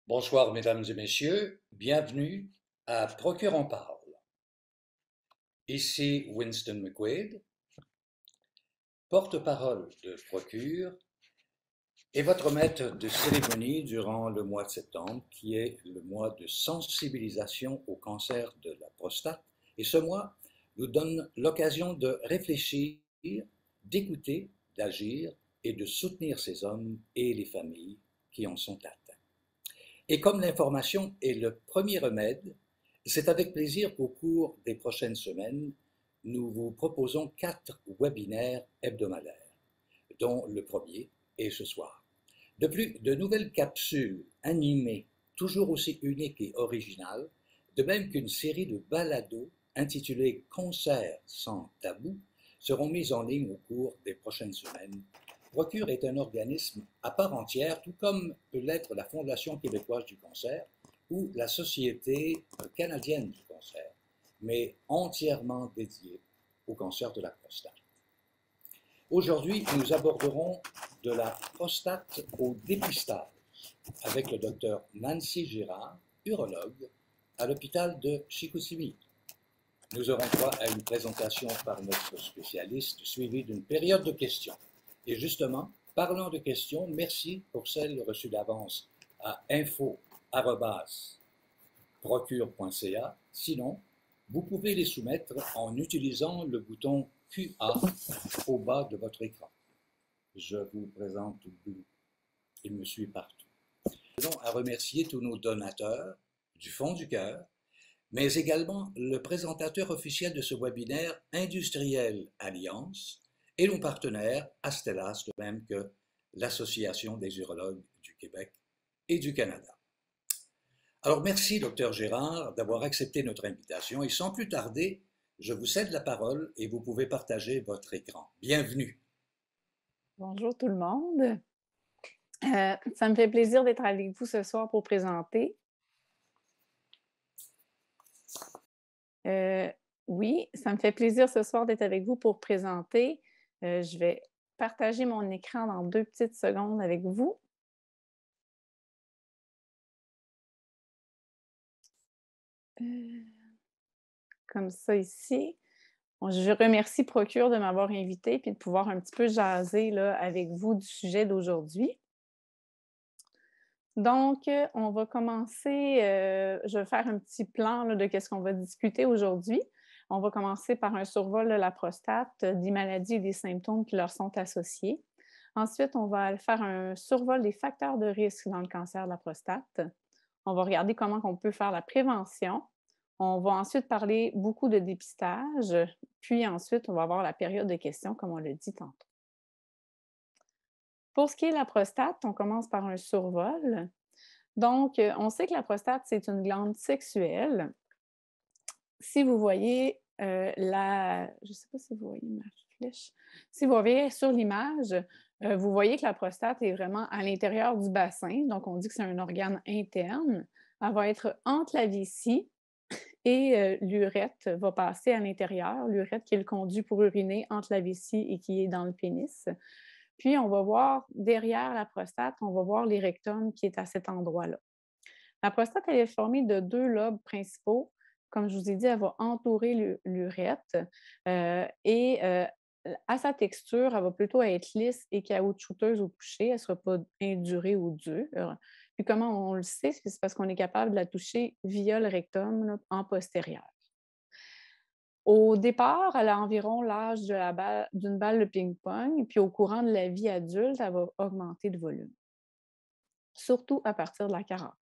Bonsoir, mesdames et messieurs, bienvenue à Procure en parle. Ici Winston McQuaid, porte-parole de Procure et votre maître de cérémonie durant le mois de septembre, qui est le mois de sensibilisation au cancer de la prostate. Et ce mois nous donne l'occasion de réfléchir, d'écouter, d'agir et de soutenir ces hommes et les familles qui en sont atteints. Et comme l'information est le premier remède, c'est avec plaisir qu'au cours des prochaines semaines, nous vous proposons 4 webinaires hebdomadaires, dont le premier est ce soir. De plus, de nouvelles capsules animées, toujours aussi uniques et originales, de même qu'une série de balados intitulés Concerts sans tabou, seront mises en ligne au cours des prochaines semaines. Procure est un organisme à part entière, tout comme peut l'être la Fondation québécoise du cancer ou la Société canadienne du cancer, mais entièrement dédiée au cancer de la prostate. Aujourd'hui, nous aborderons de la prostate au dépistage avec le docteur Nancy Girard, urologue, à l'hôpital de Chicoutimi. Nous aurons droit à une présentation par notre spécialiste suivie d'une période de questions. Et justement, parlant de questions, merci pour celles reçues d'avance à info@procure.ca. Sinon, vous pouvez les soumettre en utilisant le bouton QA au bas de votre écran. Je vous présente Blue. Il me suit partout. Nous tenons à remercier tous nos donateurs du fond du cœur, mais également le présentateur officiel de ce webinaire, Industriel Alliance, et nos partenaires, Astellas, de même que l'Association des urologues du Québec et du Canada. Alors merci, docteur Gérard, d'avoir accepté notre invitation et sans plus tarder, je vous cède la parole et vous pouvez partager votre écran. Bienvenue. Bonjour tout le monde. Ça me fait plaisir d'être avec vous ce soir pour présenter. Oui, ça me fait plaisir ce soir d'être avec vous pour présenter. Je vais partager mon écran dans 2 petites secondes avec vous. Comme ça ici. Bon, je remercie Procure de m'avoir invitée puis de pouvoir un petit peu jaser là, avec vous du sujet d'aujourd'hui. Donc, on va commencer, je vais faire un petit plan là, de qu'est-ce qu'on va discuter aujourd'hui. On va commencer par un survol de la prostate, des maladies et des symptômes qui leur sont associés. Ensuite, on va faire un survol des facteurs de risque dans le cancer de la prostate. On va regarder comment on peut faire la prévention. On va ensuite parler beaucoup de dépistage, puis ensuite, on va avoir la période de questions, comme on l'a dit tantôt. Pour ce qui est de la prostate, on commence par un survol. Donc, on sait que la prostate, c'est une glande sexuelle. Si vous voyez je ne sais pas si vous voyez ma flèche. Si vous voyez sur l'image, vous voyez que la prostate est vraiment à l'intérieur du bassin. Donc, on dit que c'est un organe interne. Elle va être entre la vessie et l'urètre va passer à l'intérieur. L'urètre qui est le conduit pour uriner entre la vessie et qui est dans le pénis. Puis, on va voir derrière la prostate, on va voir l'érectum qui est à cet endroit-là. La prostate, elle est formée de 2 lobes principaux. Comme je vous ai dit, elle va entourer l'urètre et à sa texture, elle va plutôt être lisse et caoutchouteuse au toucher. Elle ne sera pas indurée ou dure. Puis comment on le sait? C'est parce qu'on est capable de la toucher via le rectum là, en postérieur. Au départ, elle a environ l'âge d'une balle de ping-pong, puis au courant de la vie adulte, elle va augmenter de volume, surtout à partir de la quarantaine.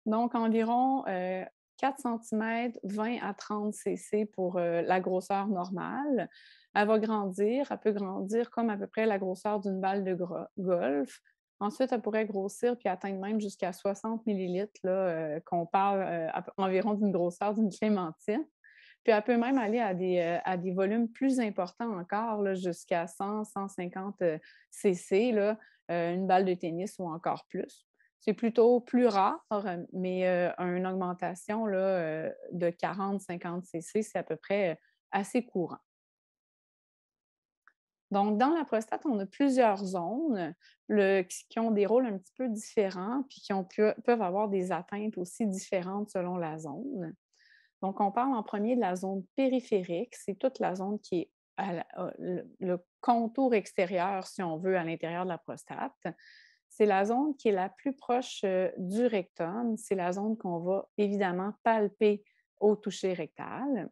Donc, environ 4 cm, 20 à 30 cc pour la grosseur normale. Elle va grandir, elle peut grandir comme à peu près la grosseur d'une balle de golf. Ensuite, elle pourrait grossir puis atteindre même jusqu'à 60 millilitres, là, qu'on parle environ d'une grosseur d'une clémentine. Puis elle peut même aller à des volumes plus importants encore, là, jusqu'à 100, 150 cc, là, une balle de tennis ou encore plus. C'est plutôt plus rare, mais une augmentation là, de 40-50 cc, c'est à peu près assez courant. Donc, dans la prostate, on a plusieurs zones qui ont des rôles un petit peu différents, puis peuvent avoir des atteintes aussi différentes selon la zone. Donc, on parle en premier de la zone périphérique. C'est toute la zone qui est le contour extérieur, si on veut, à l'intérieur de la prostate. C'est la zone qui est la plus proche du rectum. C'est la zone qu'on va évidemment palper au toucher rectal.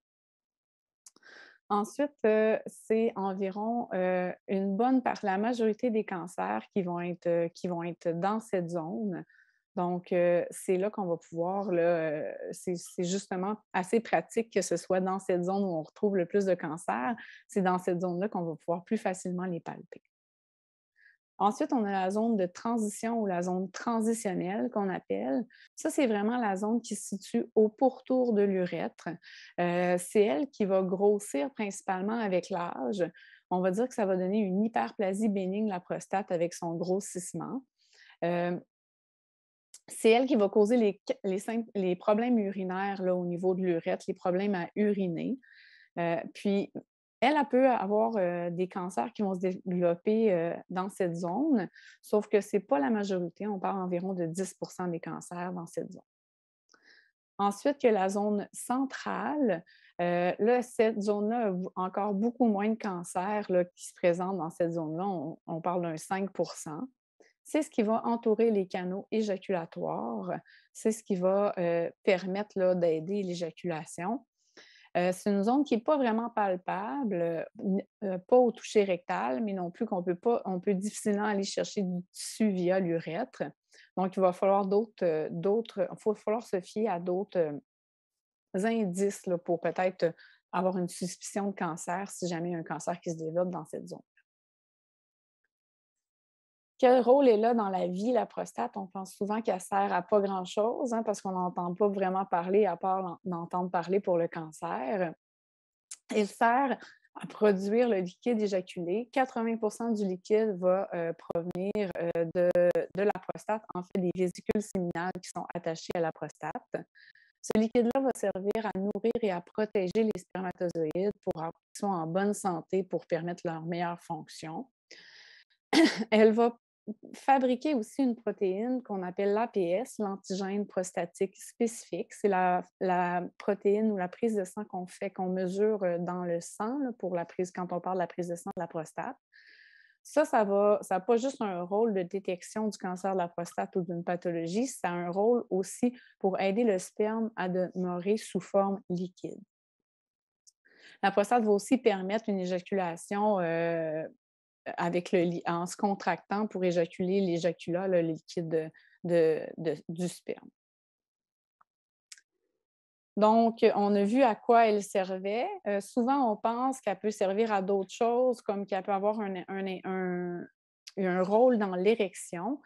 Ensuite, c'est environ une bonne part, la majorité des cancers qui vont être dans cette zone. Donc, c'est là qu'on va pouvoir, là, c'est justement assez pratique que ce soit dans cette zone où on retrouve le plus de cancers. C'est dans cette zone-là qu'on va pouvoir plus facilement les palper. Ensuite, on a la zone de transition ou la zone transitionnelle qu'on appelle. Ça, c'est vraiment la zone qui se situe au pourtour de l'urètre. C'est elle qui va grossir principalement avec l'âge. On va dire que ça va donner une hyperplasie bénigne de la prostate avec son grossissement. Euh, c'est elle qui va causer les problèmes urinaires là, au niveau de l'urètre, les problèmes à uriner. Puis, elle peut avoir des cancers qui vont se développer dans cette zone, sauf que ce n'est pas la majorité. On parle environ de 10% des cancers dans cette zone. Ensuite, il y a la zone centrale. Là, cette zone-là a encore beaucoup moins de cancers là, qui se présentent dans cette zone-là. On parle d'un 5%. C'est ce qui va entourer les canaux éjaculatoires. C'est ce qui va permettre là, d'aider l'éjaculation. C'est une zone qui n'est pas vraiment palpable, pas au toucher rectal, mais non plus on peut difficilement aller chercher du tissu via l'urètre. Donc, il va falloir faut falloir se fier à d'autres indices là, pour peut-être avoir une suspicion de cancer si jamais il y a un cancer qui se développe dans cette zone. Quel rôle est là dans la vie, la prostate? On pense souvent qu'elle sert à pas grand-chose, hein, parce qu'on n'entend pas vraiment parler à part d'entendre parler pour le cancer. Elle sert à produire le liquide éjaculé. 80% du liquide va provenir de la prostate, en fait des vésicules séminales qui sont attachées à la prostate. Ce liquide-là va servir à nourrir et à protéger les spermatozoïdes pour qu'ils soient en bonne santé pour permettre leur meilleure fonction. Elle va fabriquer aussi une protéine qu'on appelle l'APS, l'antigène prostatique spécifique. C'est la protéine ou la prise de sang qu'on fait, qu'on mesure dans le sang là, quand on parle de la prise de sang de la prostate. Ça n'a pas juste un rôle de détection du cancer de la prostate ou d'une pathologie, ça a un rôle aussi pour aider le sperme à demeurer sous forme liquide. La prostate va aussi permettre une éjaculation en se contractant pour éjaculer l'éjaculat, le liquide du sperme. Donc, on a vu à quoi elle servait. Souvent, on pense qu'elle peut servir à d'autres choses, comme qu'elle peut avoir un rôle dans l'érection.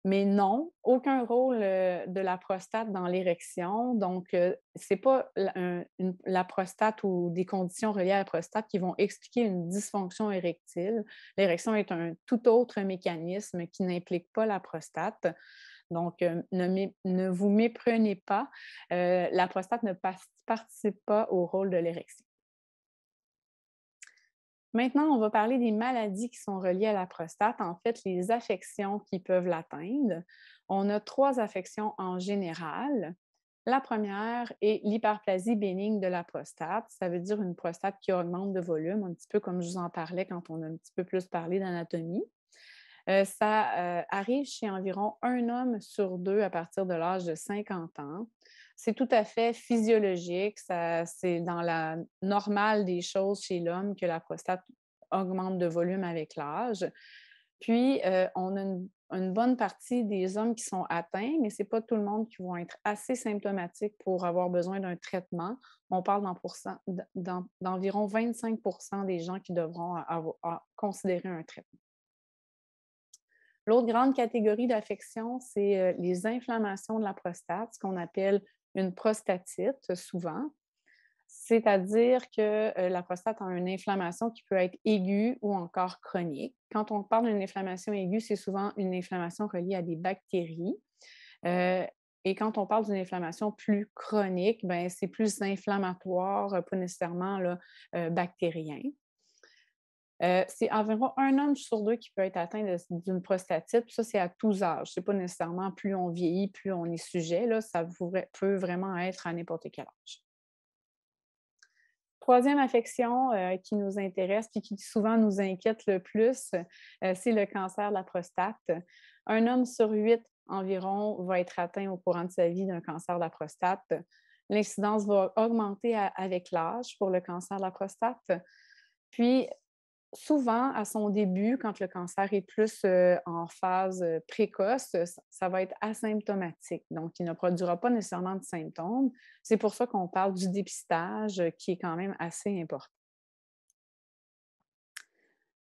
Mais non, aucun rôle de la prostate dans l'érection. Donc, ce n'est pas la prostate ou des conditions reliées à la prostate qui vont expliquer une dysfonction érectile. L'érection est un tout autre mécanisme qui n'implique pas la prostate. Donc, ne vous méprenez pas. La prostate ne participe pas au rôle de l'érection. Maintenant, on va parler des maladies qui sont reliées à la prostate, en fait, les affections qui peuvent l'atteindre. On a 3 affections en général. La première est l'hyperplasie bénigne de la prostate. Ça veut dire une prostate qui augmente de volume, un petit peu comme je vous en parlais quand on a un petit peu plus parlé d'anatomie. Ça arrive chez environ 1 homme sur 2 à partir de l'âge de 50 ans. C'est tout à fait physiologique. C'est dans la normale des choses chez l'homme que la prostate augmente de volume avec l'âge. Puis, on a une bonne partie des hommes qui sont atteints, mais ce n'est pas tout le monde qui vont être assez symptomatiques pour avoir besoin d'un traitement. On parle d'environ 25% des gens qui devront considérer un traitement. L'autre grande catégorie d'affections, c'est les inflammations de la prostate, ce qu'on appelle une prostatite souvent. C'est-à-dire que la prostate a une inflammation qui peut être aiguë ou encore chronique. Quand on parle d'une inflammation aiguë, c'est souvent une inflammation reliée à des bactéries. Et quand on parle d'une inflammation plus chronique, ben, c'est plus inflammatoire, pas nécessairement là, bactérien. C'est environ un homme sur 2 qui peut être atteint d'une prostatite. Puis ça, c'est à tous âges. C'est pas nécessairement plus on vieillit, plus on est sujet, là. Ça peut vraiment être à n'importe quel âge. Troisième affection, qui nous intéresse puis qui souvent nous inquiète le plus, c'est le cancer de la prostate. Un homme sur 8 environ va être atteint au courant de sa vie d'un cancer de la prostate. L'incidence va augmenter avec l'âge pour le cancer de la prostate. Puis, souvent, à son début, quand le cancer est plus, en phase, précoce, ça va être asymptomatique. Donc, il ne produira pas nécessairement de symptômes. C'est pour ça qu'on parle du dépistage, qui est quand même assez important.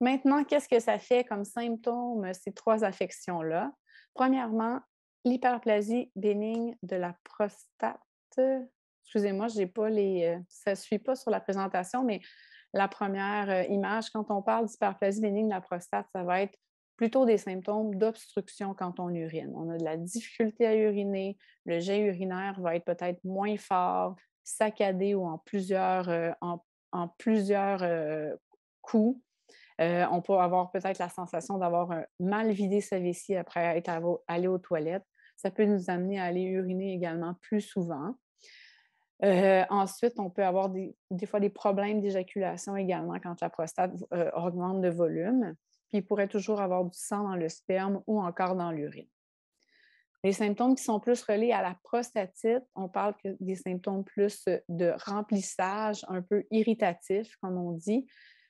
Maintenant, qu'est-ce que ça fait comme symptômes, ces 3 affections-là? Premièrement, l'hyperplasie bénigne de la prostate. Excusez-moi, j'ai pas ça ne suit pas sur la présentation, mais la première image, quand on parle d'hyperplasie bénigne de la prostate, ça va être plutôt des symptômes d'obstruction quand on urine. On a de la difficulté à uriner, le jet urinaire va être peut-être moins fort, saccadé ou en plusieurs coups. On peut avoir peut-être la sensation d'avoir mal vidé sa vessie après être allé aux toilettes. Ça peut nous amener à aller uriner également plus souvent. Ensuite, on peut avoir des fois des problèmes d'éjaculation également quand la prostate augmente de volume. Puis il pourrait toujours avoir du sang dans le sperme ou encore dans l'urine. Les symptômes qui sont plus reliés à la prostatite, on parle des symptômes plus de remplissage, un peu irritatif, comme on dit.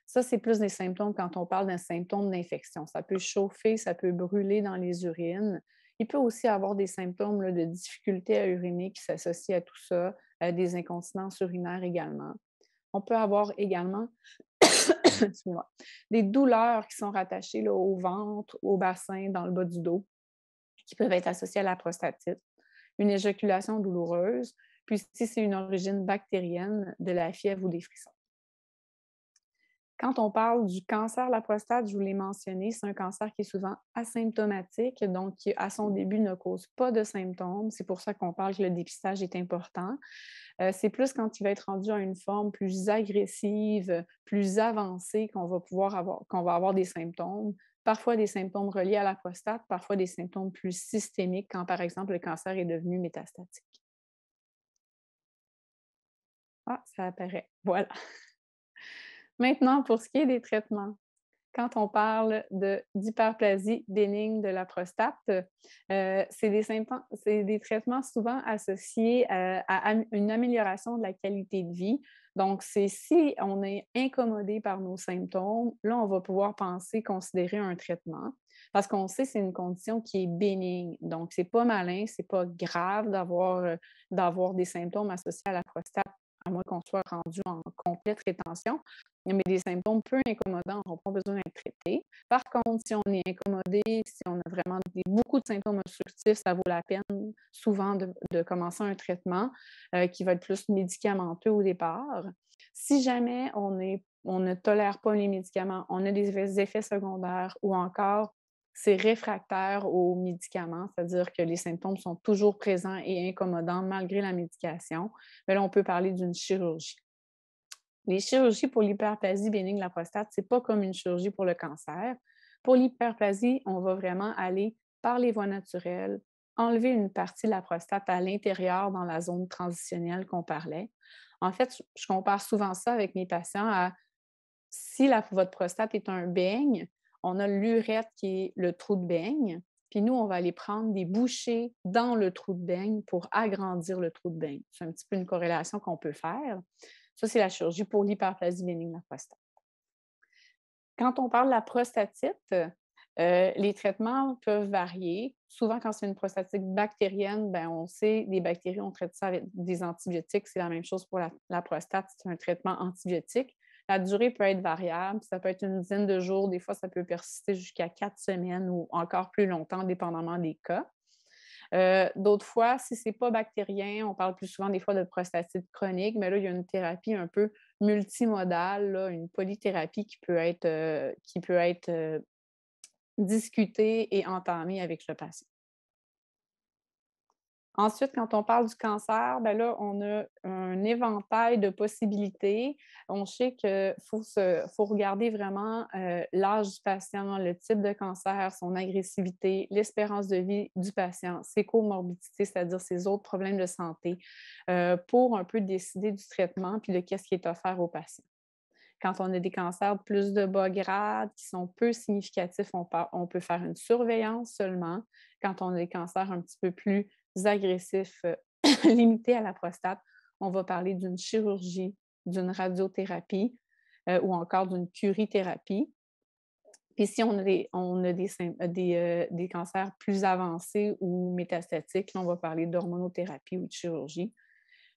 Ça, c'est plus des symptômes quand on parle d'un symptôme d'infection. Ça peut chauffer, ça peut brûler dans les urines. Il peut aussi avoir des symptômes là, de difficulté à uriner qui s'associent à tout ça, des incontinences urinaires également. On peut avoir également des douleurs qui sont rattachées là, au ventre, au bassin, dans le bas du dos, qui peuvent être associées à la prostatite, une éjaculation douloureuse, puis si c'est une origine bactérienne, de la fièvre ou des frissons. Quand on parle du cancer de la prostate, je vous l'ai mentionné, c'est un cancer qui est souvent asymptomatique, donc qui, à son début, ne cause pas de symptômes. C'est pour ça qu'on parle que le dépistage est important. C'est plus quand il va être rendu à une forme plus agressive, plus avancée, qu'on va avoir des symptômes. Parfois des symptômes reliés à la prostate, parfois des symptômes plus systémiques quand, par exemple, le cancer est devenu métastatique. Ah, ça apparaît. Voilà. Maintenant, pour ce qui est des traitements, quand on parle d'hyperplasie bénigne de la prostate, c'est des traitements souvent associés à une amélioration de la qualité de vie. Donc, c'est si on est incommodé par nos symptômes, là, on va pouvoir considérer un traitement. Parce qu'on sait que c'est une condition qui est bénigne. Donc, c'est pas malin, c'est pas grave d'avoir des symptômes associés à la prostate, à moins qu'on soit rendu en complète rétention. Mais des symptômes peu incommodants n'auront pas besoin d'être traités. Par contre, si on est incommodé, si on a vraiment beaucoup de symptômes obstructifs, ça vaut la peine souvent de commencer un traitement qui va être plus médicamenteux au départ. Si jamais on ne tolère pas les médicaments, on a des effets secondaires ou encore c'est réfractaire aux médicaments, c'est-à-dire que les symptômes sont toujours présents et incommodants malgré la médication, mais là, on peut parler d'une chirurgie. Les chirurgies pour l'hyperplasie bénigne de la prostate, c'est pas comme une chirurgie pour le cancer. Pour l'hyperplasie, on va vraiment aller par les voies naturelles, enlever une partie de la prostate à l'intérieur dans la zone transitionnelle qu'on parlait. En fait, je compare souvent ça avec mes patients à si votre prostate est un beigne, on a l'urètre qui est le trou de beigne, puis nous, on va aller prendre des bouchées dans le trou de beigne pour agrandir le trou de beigne. C'est un petit peu une corrélation qu'on peut faire. Ça, c'est la chirurgie pour l'hyperplasie bénigne de la prostate. Quand on parle de la prostatite, les traitements peuvent varier. Souvent, quand c'est une prostatite bactérienne, ben, on sait, les bactéries, on traite ça avec des antibiotiques. C'est la même chose pour la prostate, c'est un traitement antibiotique. La durée peut être variable, ça peut être une dizaine de jours, des fois, ça peut persister jusqu'à 4 semaines ou encore plus longtemps, dépendamment des cas. D'autres fois, si ce n'est pas bactérien, on parle plus souvent des fois de prostatite chronique, mais là, il y a une thérapie un peu multimodale, là, une polythérapie qui peut être discutée et entamée avec le patient. Ensuite, quand on parle du cancer, ben là, on a un éventail de possibilités. On sait qu'il faut regarder vraiment l'âge du patient, le type de cancer, son agressivité, l'espérance de vie du patient, ses comorbidités, c'est-à-dire ses autres problèmes de santé, pour un peu décider du traitement puis de qu'est-ce qui est offert au patient. Quand on a des cancers de plus de bas grade, qui sont peu significatifs, on peut faire une surveillance seulement. Quand on a des cancers un petit peu plus agressifs, limités à la prostate, on va parler d'une chirurgie, d'une radiothérapie ou encore d'une curithérapie. Puis si on a des cancers plus avancés ou métastatiques, là, on va parler d'hormonothérapie ou de chirurgie.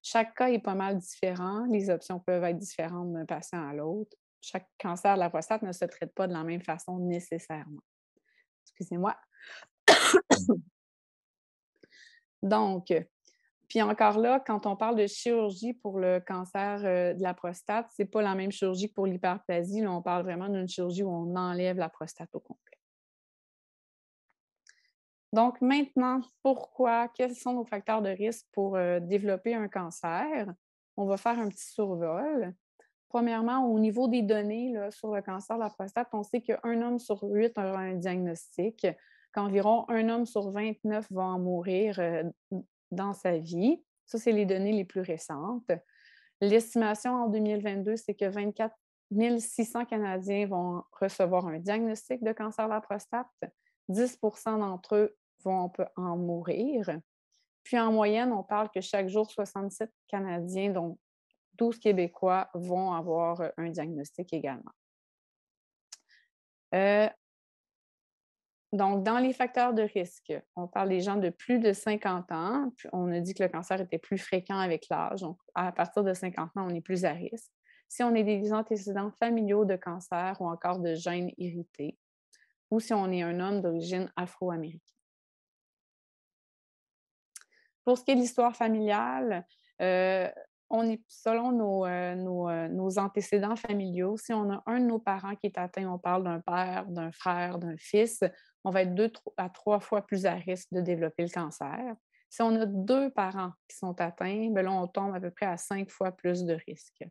Chaque cas est pas mal différent. Les options peuvent être différentes d'un patient à l'autre. Chaque cancer de la prostate ne se traite pas de la même façon nécessairement. Excusez-moi. Donc, puis encore là, quand on parle de chirurgie pour le cancer de la prostate, c'est pas la même chirurgie que pour l'hyperplasie. Là, on parle vraiment d'une chirurgie où on enlève la prostate au complet. Donc maintenant, pourquoi? Quels sont nos facteurs de risque pour développer un cancer? On va faire un petit survol. Premièrement, au niveau des données là, sur le cancer de la prostate, on sait qu'un homme sur 8 aura un diagnostic, qu'environ un homme sur 29 va en mourir dans sa vie. Ça, c'est les données les plus récentes. L'estimation en 2022, c'est que 24 600 Canadiens vont recevoir un diagnostic de cancer de la prostate. 10 d'entre eux vont en mourir. Puis en moyenne, on parle que chaque jour, 67 Canadiens, dont 12 Québécois, vont avoir un diagnostic également. Donc, dans les facteurs de risque, on parle des gens de plus de 50 ans. Puis on a dit que le cancer était plus fréquent avec l'âge. Donc, à partir de 50 ans, on est plus à risque. Si on a des antécédents familiaux de cancer ou encore de gènes irrités, ou si on est un homme d'origine afro-américaine. Pour ce qui est de l'histoire familiale, selon nos antécédents familiaux, si on a un de nos parents qui est atteint, on parle d'un père, d'un frère, d'un fils, on va être 2 à 3 fois plus à risque de développer le cancer. Si on a 2 parents qui sont atteints, bien là, on tombe à peu près à 5 fois plus de risque.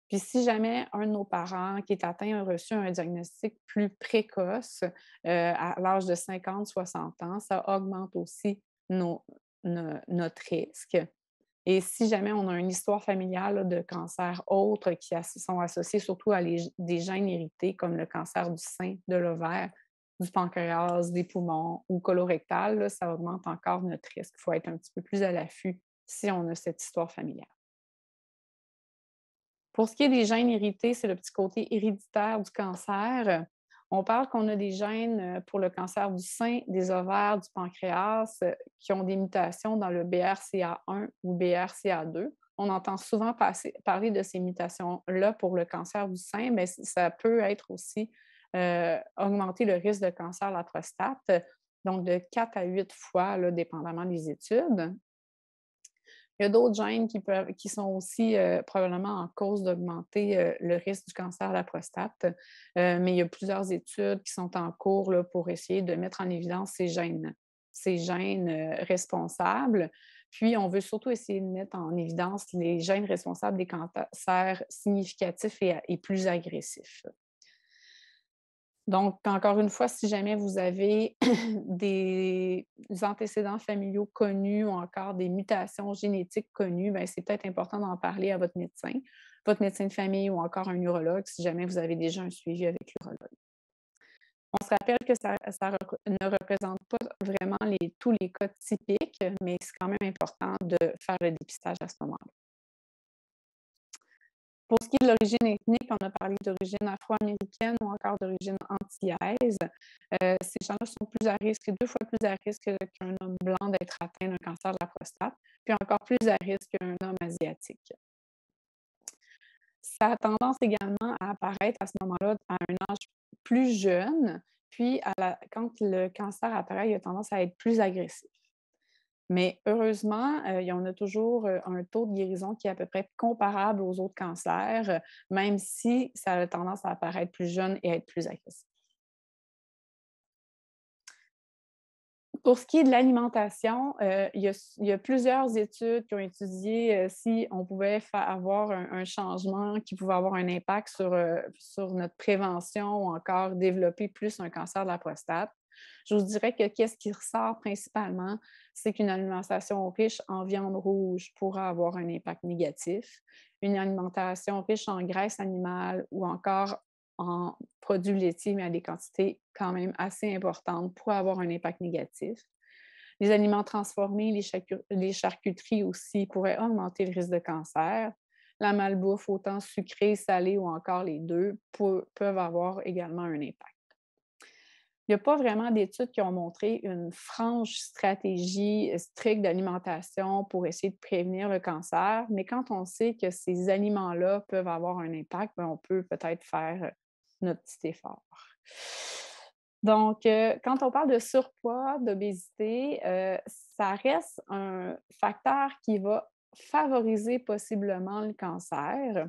Puis si jamais un de nos parents qui est atteint a reçu un diagnostic plus précoce, à l'âge de 50-60 ans, ça augmente aussi notre risque. Et si jamais on a une histoire familiale là, de cancers autres qui sont associés surtout à des gènes hérités comme le cancer du sein, de l'ovaire, du pancréas, des poumons ou colorectal, là, ça augmente encore notre risque. Il faut être un petit peu plus à l'affût si on a cette histoire familiale. Pour ce qui est des gènes hérités, c'est le petit côté héréditaire du cancer. On parle qu'on a des gènes pour le cancer du sein, des ovaires, du pancréas qui ont des mutations dans le BRCA1 ou BRCA2. On entend souvent parler de ces mutations-là pour le cancer du sein, mais ça peut être aussi augmenter le risque de cancer de la prostate, donc de 4 à 8 fois, là, dépendamment des études. Il y a d'autres gènes qui sont aussi probablement en cause d'augmenter le risque du cancer de la prostate, mais il y a plusieurs études qui sont en cours là, pour essayer de mettre en évidence ces gènes responsables. Puis, on veut surtout essayer de mettre en évidence les gènes responsables des cancers significatifs et plus agressifs. Donc, encore une fois, si jamais vous avez des antécédents familiaux connus ou encore des mutations génétiques connues, bien, c'est peut-être important d'en parler à votre médecin de famille ou encore un urologue si jamais vous avez déjà un suivi avec l'urologue. On se rappelle que ça ne représente pas vraiment tous les cas typiques, mais c'est quand même important de faire le dépistage à ce moment-là. Pour ce qui est de l'origine ethnique, on a parlé d'origine afro-américaine ou encore d'origine antillaise. Ces gens-là sont plus à risque, 2 fois plus à risque qu'un homme blanc d'être atteint d'un cancer de la prostate, puis encore plus à risque qu'un homme asiatique. Ça a tendance également à apparaître à ce moment-là à un âge plus jeune, puis quand le cancer apparaît, il a tendance à être plus agressif. Mais heureusement, on a toujours un taux de guérison qui est à peu près comparable aux autres cancers, même si ça a tendance à apparaître plus jeune et à être plus agressif. Pour ce qui est de l'alimentation, il y a plusieurs études qui ont étudié, si on pouvait avoir un changement qui pouvait avoir un impact sur notre prévention ou encore développer plus un cancer de la prostate. Je vous dirais que qu'est-ce qui ressort principalement, c'est qu'une alimentation riche en viande rouge pourra avoir un impact négatif. Une alimentation riche en graisse animale ou encore en produits laitiers, mais à des quantités quand même assez importantes, pourraient avoir un impact négatif. Les aliments transformés, les charcuteries aussi pourraient augmenter le risque de cancer. La malbouffe, autant sucrée, salée ou encore les deux, peuvent avoir également un impact. Il n'y a pas vraiment d'études qui ont montré une franche stratégie stricte d'alimentation pour essayer de prévenir le cancer, mais quand on sait que ces aliments-là peuvent avoir un impact, ben, on peut peut-être faire notre petit effort. Donc, quand on parle de surpoids, d'obésité, ça reste un facteur qui va favoriser possiblement le cancer.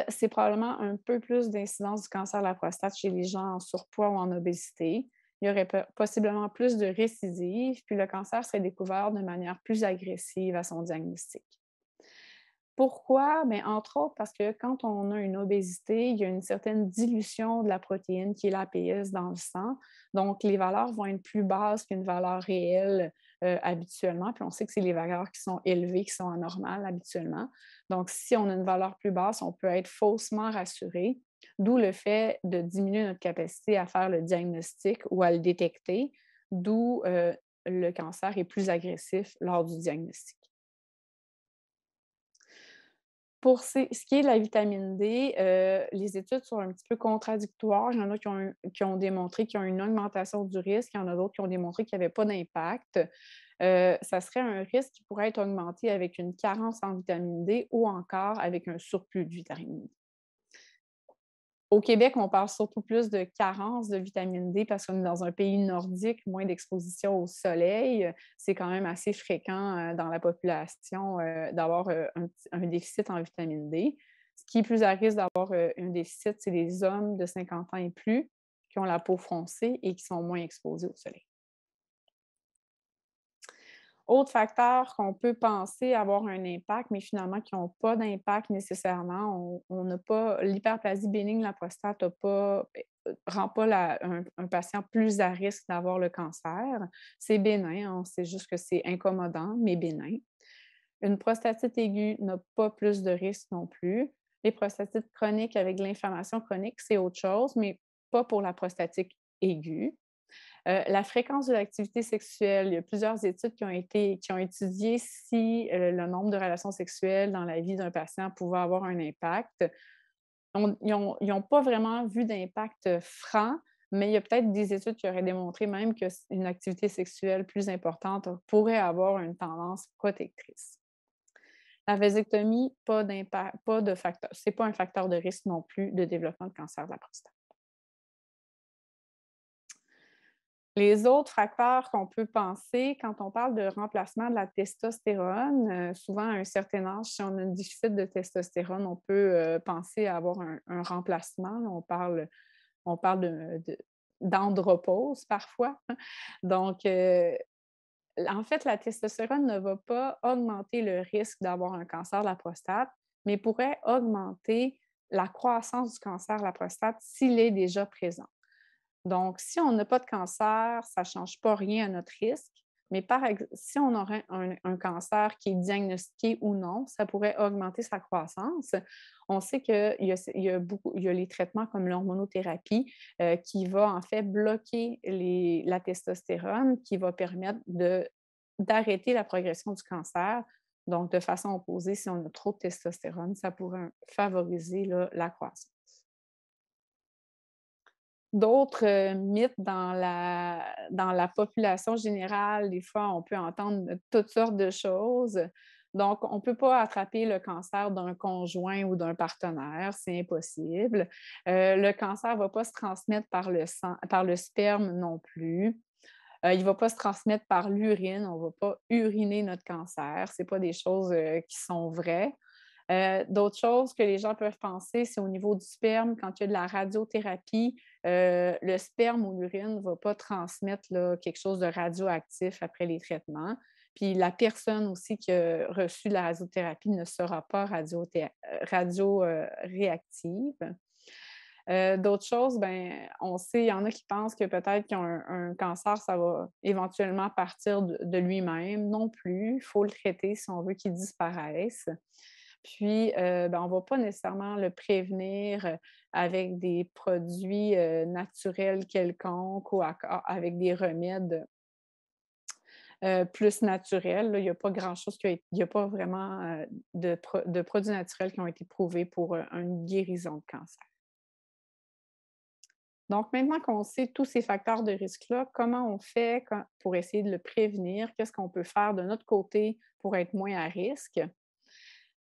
C'est probablement un peu plus d'incidence du cancer de la prostate chez les gens en surpoids ou en obésité. Il y aurait possiblement plus de récidives, puis le cancer serait découvert de manière plus agressive à son diagnostic. Pourquoi? Bien, entre autres, parce que quand on a une obésité, il y a une certaine dilution de la protéine qui est l'APS dans le sang. Donc, les valeurs vont être plus basses qu'une valeur réelle habituellement. Puis on sait que c'est les valeurs qui sont élevées qui sont anormales habituellement. Donc, si on a une valeur plus basse, on peut être faussement rassuré, d'où le fait de diminuer notre capacité à faire le diagnostic ou à le détecter, d'où le cancer est plus agressif lors du diagnostic. Pour ce qui est de la vitamine D, les études sont un petit peu contradictoires. Il y en a qui ont démontré qu'il y a une augmentation du risque, il y en a d'autres qui ont démontré qu'il n'y avait pas d'impact. Ça serait un risque qui pourrait être augmenté avec une carence en vitamine D ou encore avec un surplus de vitamine D. Au Québec, on parle surtout plus de carence de vitamine D parce qu'on est dans un pays nordique, moins d'exposition au soleil. C'est quand même assez fréquent dans la population d'avoir un déficit en vitamine D. Ce qui est plus à risque d'avoir un déficit, c'est les hommes de 50 ans et plus qui ont la peau foncée et qui sont moins exposés au soleil. Autre facteur qu'on peut penser avoir un impact, mais finalement qui n'ont pas d'impact nécessairement, on n'a pas l'hyperplasie bénigne de la prostate rend pas un patient plus à risque d'avoir le cancer. C'est bénin, on sait juste que c'est incommodant, mais bénin. Une prostatite aiguë n'a pas plus de risque non plus. Les prostatites chroniques avec de l'inflammation chronique, c'est autre chose, mais pas pour la prostatite aiguë. La fréquence de l'activité sexuelle, il y a plusieurs études qui ont étudié si le nombre de relations sexuelles dans la vie d'un patient pouvait avoir un impact. Ils n'ont pas vraiment vu d'impact franc, mais il y a peut-être des études qui auraient démontré même qu'une activité sexuelle plus importante pourrait avoir une tendance protectrice. La vasectomie, pas d'impact, pas de facteur. Ce n'est pas un facteur de risque non plus de développement de cancer de la prostate. Les autres facteurs qu'on peut penser quand on parle de remplacement de la testostérone, souvent à un certain âge, si on a un déficit de testostérone, on peut penser à avoir un remplacement. Là, on parle d'andropause parfois. Donc, en fait, la testostérone ne va pas augmenter le risque d'avoir un cancer de la prostate, mais pourrait augmenter la croissance du cancer de la prostate s'il est déjà présent. Donc, si on n'a pas de cancer, ça ne change pas rien à notre risque. Mais si on aurait un cancer qui est diagnostiqué ou non, ça pourrait augmenter sa croissance. On sait qu'il y a les traitements comme l'hormonothérapie qui va en fait bloquer la testostérone, qui va permettre d'arrêter la progression du cancer. Donc, de façon opposée, si on a trop de testostérone, ça pourrait favoriser là, la croissance. D'autres mythes dans la population générale, des fois, on peut entendre toutes sortes de choses. Donc, on ne peut pas attraper le cancer d'un conjoint ou d'un partenaire, c'est impossible. Le cancer ne va pas se transmettre par le sang, par le sperme non plus. Il ne va pas se transmettre par l'urine, on ne va pas uriner notre cancer. Ce n'est pas des choses qui sont vraies. D'autres choses que les gens peuvent penser, c'est au niveau du sperme, quand il y a de la radiothérapie, le sperme ou l'urine ne va pas transmettre là, quelque chose de radioactif après les traitements. Puis la personne aussi qui a reçu de la radiothérapie ne sera pas réactive. D'autres choses, ben, on sait, il y en a qui pensent que peut-être qu'ils ont un cancer, ça va éventuellement partir de lui-même. Non plus, il faut le traiter si on veut qu'il disparaisse. Puis, ben, on ne va pas nécessairement le prévenir avec des produits naturels quelconques ou avec des remèdes plus naturels. Là. Il n'y a pas grand-chose il n'y a pas vraiment de produits naturels qui ont été prouvés pour une guérison de cancer. Donc, maintenant qu'on sait tous ces facteurs de risque-là, comment on fait pour essayer de le prévenir? Qu'est-ce qu'on peut faire de notre côté pour être moins à risque?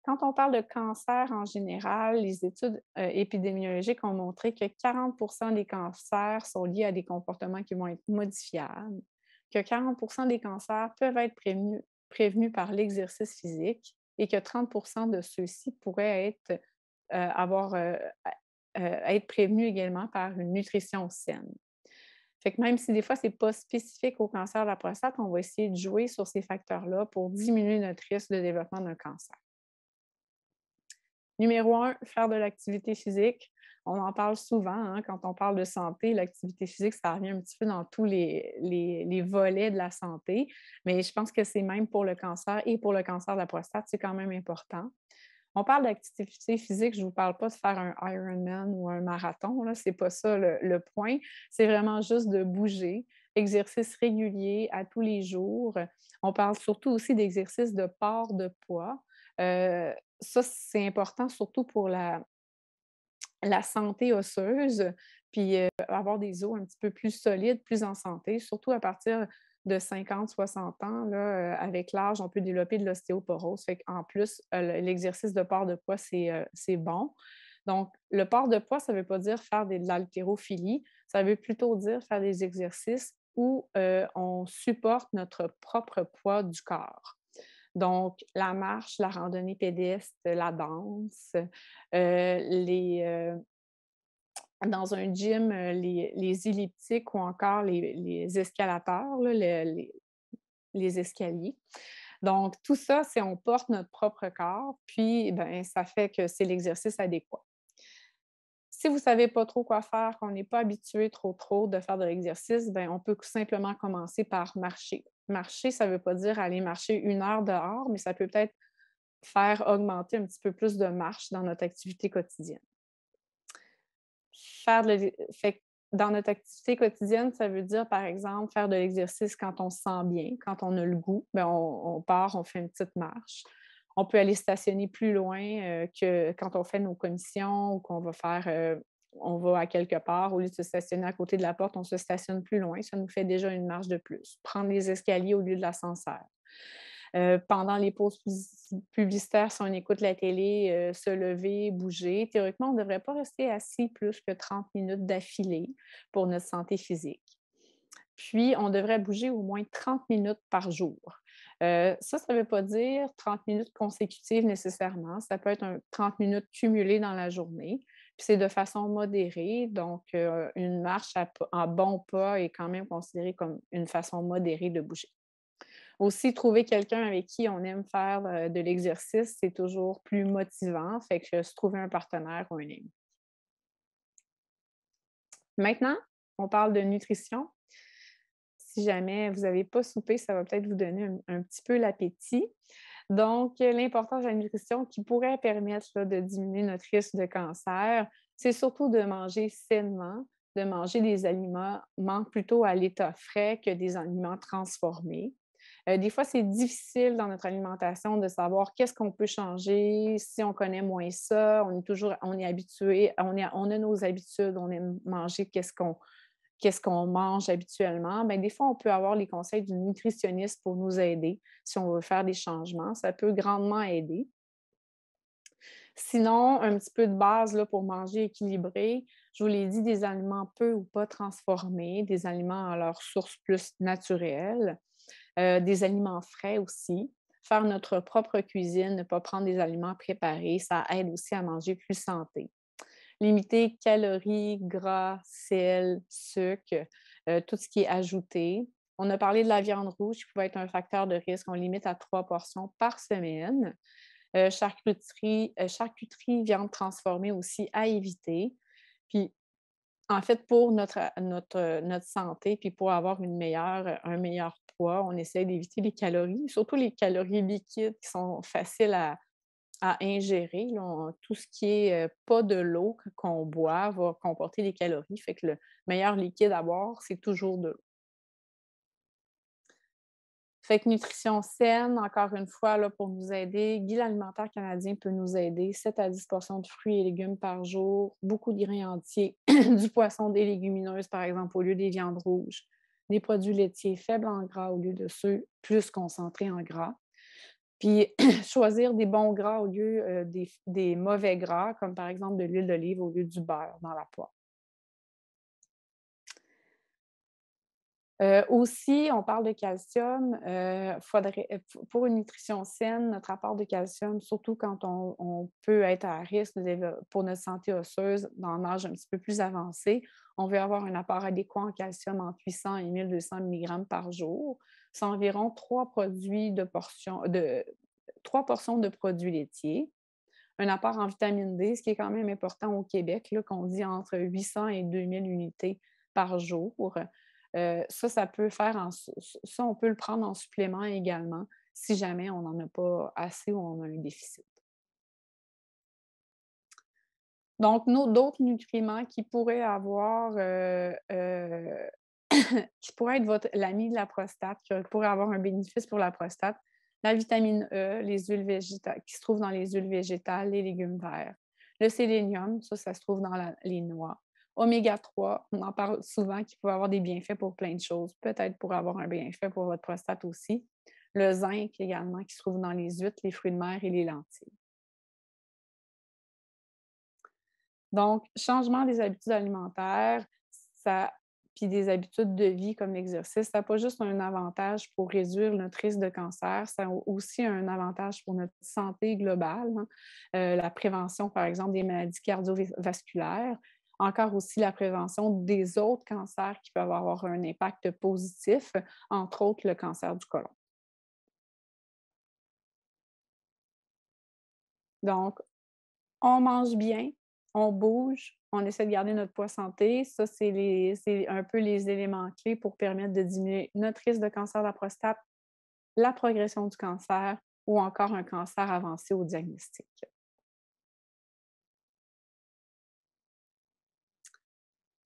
Quand on parle de cancer en général, les études épidémiologiques ont montré que 40 des cancers sont liés à des comportements qui vont être modifiables, que 40 des cancers peuvent être prévenus par l'exercice physique et que 30 de ceux-ci pourraient être prévenus également par une nutrition saine. Fait que même si des fois, ce n'est pas spécifique au cancer de la prostate, on va essayer de jouer sur ces facteurs-là pour diminuer notre risque de développement d'un cancer. Numéro 1, faire de l'activité physique. On en parle souvent hein, quand on parle de santé. L'activité physique, ça revient un petit peu dans tous les volets de la santé, mais je pense que c'est même pour le cancer et pour le cancer de la prostate, c'est quand même important. On parle d'activité physique, je ne vous parle pas de faire un Ironman ou un marathon, ce n'est pas ça le point. C'est vraiment juste de bouger, exercice régulier à tous les jours. On parle surtout aussi d'exercice de port de poids. Ça, c'est important surtout pour la santé osseuse, puis avoir des os un petit peu plus solides, plus en santé, surtout à partir de 50-60 ans, là, avec l'âge, on peut développer de l'ostéoporose. Fait qu'en plus, l'exercice de port de poids, c'est bon. Donc, le port de poids, ça ne veut pas dire faire de l'haltérophilie, ça veut plutôt dire faire des exercices où on supporte notre propre poids du corps. Donc, la marche, la randonnée pédestre, la danse, dans un gym, les elliptiques ou encore les escalateurs, là, les escaliers. Donc, tout ça, c'est on porte notre propre corps, puis ben, ça fait que c'est l'exercice adéquat. Si vous ne savez pas trop quoi faire, qu'on n'est pas habitué trop de faire de l'exercice, ben, on peut simplement commencer par marcher. Marcher, ça ne veut pas dire aller marcher 1 heure dehors, mais ça peut peut-être faire augmenter un petit peu plus de marche dans notre activité quotidienne. Dans notre activité quotidienne, ça veut dire, par exemple, faire de l'exercice quand on se sent bien, quand on a le goût, ben on part, on fait une petite marche. On peut aller stationner plus loin que quand on fait nos commissions ou qu'on va on va à quelque part. Au lieu de se stationner à côté de la porte, on se stationne plus loin. Ça nous fait déjà une marche de plus. Prendre les escaliers au lieu de l'ascenseur. Pendant les pauses publicitaires, si on écoute la télé, se lever, bouger. Théoriquement, on ne devrait pas rester assis plus que 30 minutes d'affilée pour notre santé physique. Puis, on devrait bouger au moins 30 minutes par jour. Ça ne veut pas dire 30 minutes consécutives nécessairement. Ça peut être 30 minutes cumulées dans la journée. Puis c'est de façon modérée. Donc, une marche en bon pas est quand même considérée comme une façon modérée de bouger. Aussi, trouver quelqu'un avec qui on aime faire de l'exercice, c'est toujours plus motivant. Fait que se trouver un partenaire ou un ami. Maintenant, on parle de nutrition. Si jamais vous n'avez pas soupé, ça va peut-être vous donner un petit peu l'appétit. Donc, l'importance de la nutrition qui pourrait permettre là, de diminuer notre risque de cancer, c'est surtout de manger sainement, de manger des aliments plutôt à l'état frais que des aliments transformés. Des fois, c'est difficile dans notre alimentation de savoir qu'est-ce qu'on peut changer si on connaît moins ça. On est habitué, on a nos habitudes, on aime manger qu'est-ce qu'on mange habituellement. Bien, des fois, on peut avoir les conseils d'une nutritionniste pour nous aider si on veut faire des changements. Ça peut grandement aider. Sinon, un petit peu de base là, pour manger équilibré, je vous l'ai dit, des aliments peu ou pas transformés, des aliments à leur source plus naturelle. Des aliments frais aussi. faire notre propre cuisine, ne pas prendre des aliments préparés, ça aide aussi à manger plus santé. Limiter calories, gras, sel, sucre, tout ce qui est ajouté. On a parlé de la viande rouge qui pouvait être un facteur de risque. On limite à 3 portions par semaine. Charcuterie, viande transformée aussi à éviter. Puis, en fait, pour notre santé, puis pour avoir un meilleur poids, on essaie d'éviter les calories, surtout les calories liquides qui sont faciles à ingérer. Là, tout ce qui est pas de l'eau qu'on boit va comporter des calories. Fait que le meilleur liquide à boire, c'est toujours de l'eau. Fait que nutrition saine, encore une fois, là, pour nous aider, Guide alimentaire canadien peut nous aider. 7 à 10 portions de fruits et légumes par jour, beaucoup de grains entiers, du poisson, des légumineuses, par exemple, au lieu des viandes rouges, des produits laitiers faibles en gras au lieu de ceux plus concentrés en gras. Puis choisir des bons gras au lieu des mauvais gras, comme par exemple de l'huile d'olive au lieu du beurre dans la poêle. Aussi, on parle de calcium, faudrait pour une nutrition saine, notre apport de calcium, surtout quand on peut être à risque pour notre santé osseuse dans l'âge un petit peu plus avancé, on veut avoir un apport adéquat en calcium entre 800 et 1200 milligrammes par jour. C'est environ 3 portions de produits laitiers. Un apport en vitamine D, ce qui est quand même important au Québec, là, qu'on dit entre 800 et 2000 unités par jour. Ça peut faire ça, on peut le prendre en supplément également si jamais on n'en a pas assez ou on a un déficit. Donc, d'autres nutriments qui pourraient avoir, qui pourraient être l'ami de la prostate, qui pourrait avoir un bénéfice pour la prostate, la vitamine E, les huiles végétales, qui se trouvent dans les huiles végétales, les légumes verts. Le sélénium, ça se trouve dans les noix. Oméga 3, on en parle souvent, qui peut avoir des bienfaits pour plein de choses, peut-être pour avoir un bienfait pour votre prostate aussi. Le zinc également, qui se trouve dans les huîtres, les fruits de mer et les lentilles. Donc, changement des habitudes alimentaires, ça puis des habitudes de vie comme l'exercice, ça n'a pas juste un avantage pour réduire notre risque de cancer, ça a aussi un avantage pour notre santé globale, hein. La prévention, par exemple, des maladies cardiovasculaires, encore aussi la prévention des autres cancers qui peuvent avoir un impact positif, entre autres le cancer du côlon. Donc, on mange bien, on bouge, on essaie de garder notre poids santé. Ça, c'est un peu les éléments clés pour permettre de diminuer notre risque de cancer de la prostate, la progression du cancer ou encore un cancer avancé au diagnostic.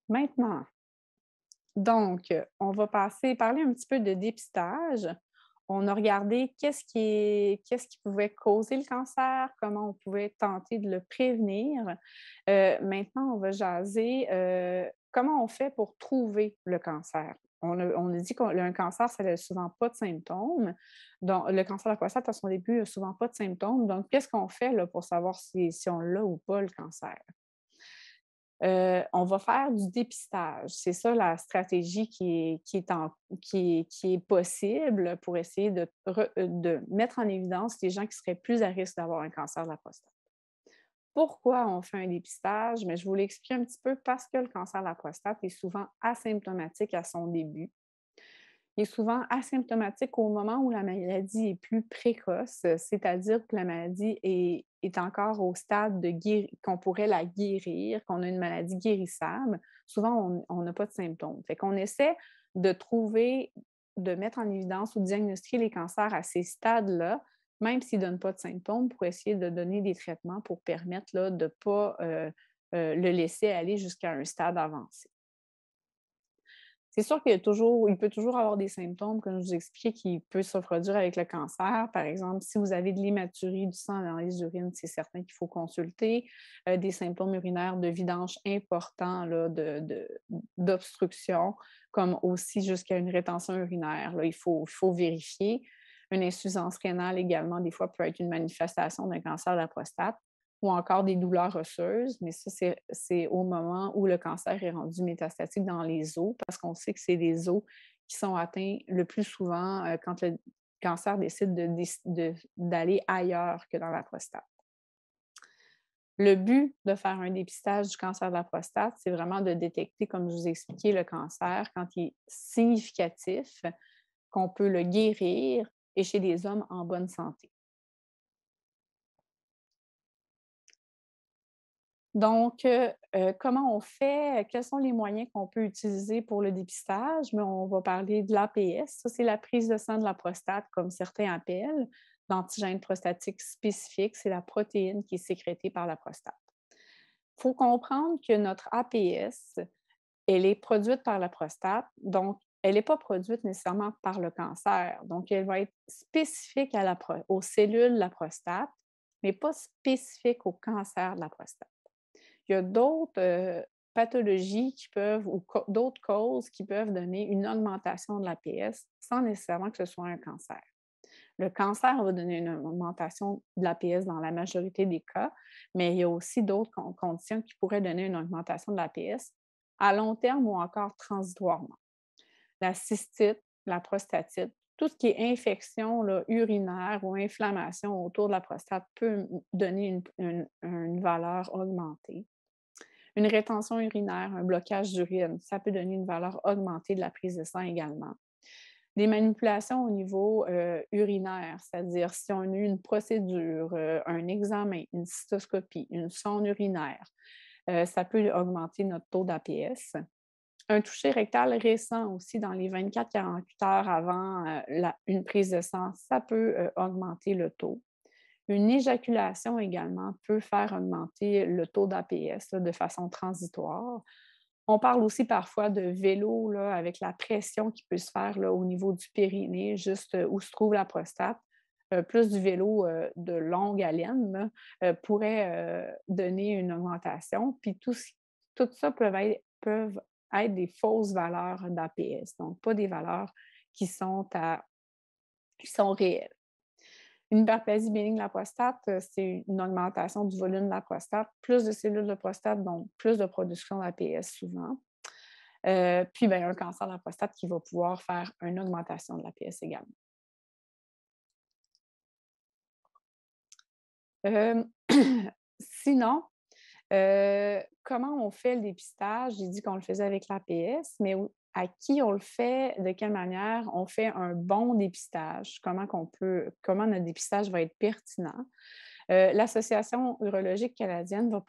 Maintenant, donc, on va parler un petit peu de dépistage. On a regardé qu'est-ce qui pouvait causer le cancer, comment on pouvait tenter de le prévenir. Maintenant, on va jaser, comment on fait pour trouver le cancer. On a dit qu'un cancer, ça n'a souvent pas de symptômes. Donc, le cancer de la prostate, à son début, n'a souvent pas de symptômes. Donc, qu'est-ce qu'on fait là, pour savoir si on l'a ou pas, le cancer? On va faire du dépistage. C'est ça la stratégie qui est possible pour essayer de mettre en évidence les gens qui seraient plus à risque d'avoir un cancer de la prostate. Pourquoi on fait un dépistage? Mais je vous l'explique un petit peu parce que le cancer de la prostate est souvent asymptomatique à son début. Il est souvent asymptomatique au moment où la maladie est plus précoce, c'est-à-dire que la maladie est encore au stade qu'on pourrait la guérir, qu'on a une maladie guérissable. Souvent, on n'a pas de symptômes. Fait qu'on essaie de trouver, de mettre en évidence ou de diagnostiquer les cancers à ces stades-là, même s'ils ne donnent pas de symptômes, pour essayer de donner des traitements pour permettre là, de ne pas le laisser aller jusqu'à un stade avancé. C'est sûr il peut toujours avoir des symptômes, comme je vous expliquais, qui peuvent se produire avec le cancer. Par exemple, si vous avez de l'hématurie du sang dans les urines, c'est certain qu'il faut consulter. Des symptômes urinaires de vidange importants, là, d'obstruction, comme aussi jusqu'à une rétention urinaire. Là, il faut vérifier. Une insuffisance rénale également, des fois, peut être une manifestation d'un cancer de la prostate ou encore des douleurs osseuses, mais ça, c'est au moment où le cancer est rendu métastatique dans les os, parce qu'on sait que c'est les os qui sont atteints le plus souvent cancer décide d'aller ailleurs que dans la prostate. Le but de faire un dépistage du cancer de la prostate, c'est vraiment de détecter, comme je vous ai expliqué, le cancer quand il est significatif, qu'on peut le guérir et chez des hommes en bonne santé. Donc, comment on fait? Quels sont les moyens qu'on peut utiliser pour le dépistage? Mais on va parler de l'APS. Ça, c'est la prise de sang de la prostate, comme certains appellent. L'antigène prostatique spécifique, c'est la protéine qui est sécrétée par la prostate. Il faut comprendre que notre APS, elle est produite par la prostate, donc elle n'est pas produite nécessairement par le cancer. Donc, elle va être spécifique aux cellules de la prostate, mais pas spécifique au cancer de la prostate. Il y a d'autres pathologies qui peuvent, ou d'autres causes qui peuvent donner une augmentation de l'APS sans nécessairement que ce soit un cancer. Le cancer va donner une augmentation de l'APS dans la majorité des cas, mais il y a aussi d'autres conditions qui pourraient donner une augmentation de l'APS à long terme ou encore transitoirement. La cystite, la prostatite, tout ce qui est infection là, urinaire ou inflammation autour de la prostate peut donner une valeur augmentée. Une rétention urinaire, un blocage d'urine, ça peut donner une valeur augmentée de la prise de sang également. Des manipulations au niveau urinaire, c'est-à-dire si on a eu une procédure, un examen, une cystoscopie, une sonde urinaire, ça peut augmenter notre taux d'APS. Un toucher rectal récent aussi dans les 24-48 heures avant une prise de sang, ça peut augmenter le taux. Une éjaculation également peut faire augmenter le taux d'APS de façon transitoire. On parle aussi parfois de vélo là, avec la pression qui peut se faire là, au niveau du périnée, juste où se trouve la prostate. Plus du vélo de longue haleine là, pourrait donner une augmentation. Puis tout ça peuvent être des fausses valeurs d'APS, donc pas des valeurs qui sont réelles. Une hyperplasie bénigne de la prostate, c'est une augmentation du volume de la prostate, plus de cellules de prostate, donc plus de production d'APS souvent. Puis, bien, un cancer de la prostate qui va pouvoir faire une augmentation de l'APS également. Sinon, comment on fait le dépistage? J'ai dit qu'on le faisait avec l'APS, mais à qui on le fait? De quelle manière on fait un bon dépistage? Comment notre dépistage va être pertinent? L'Association urologique canadienne a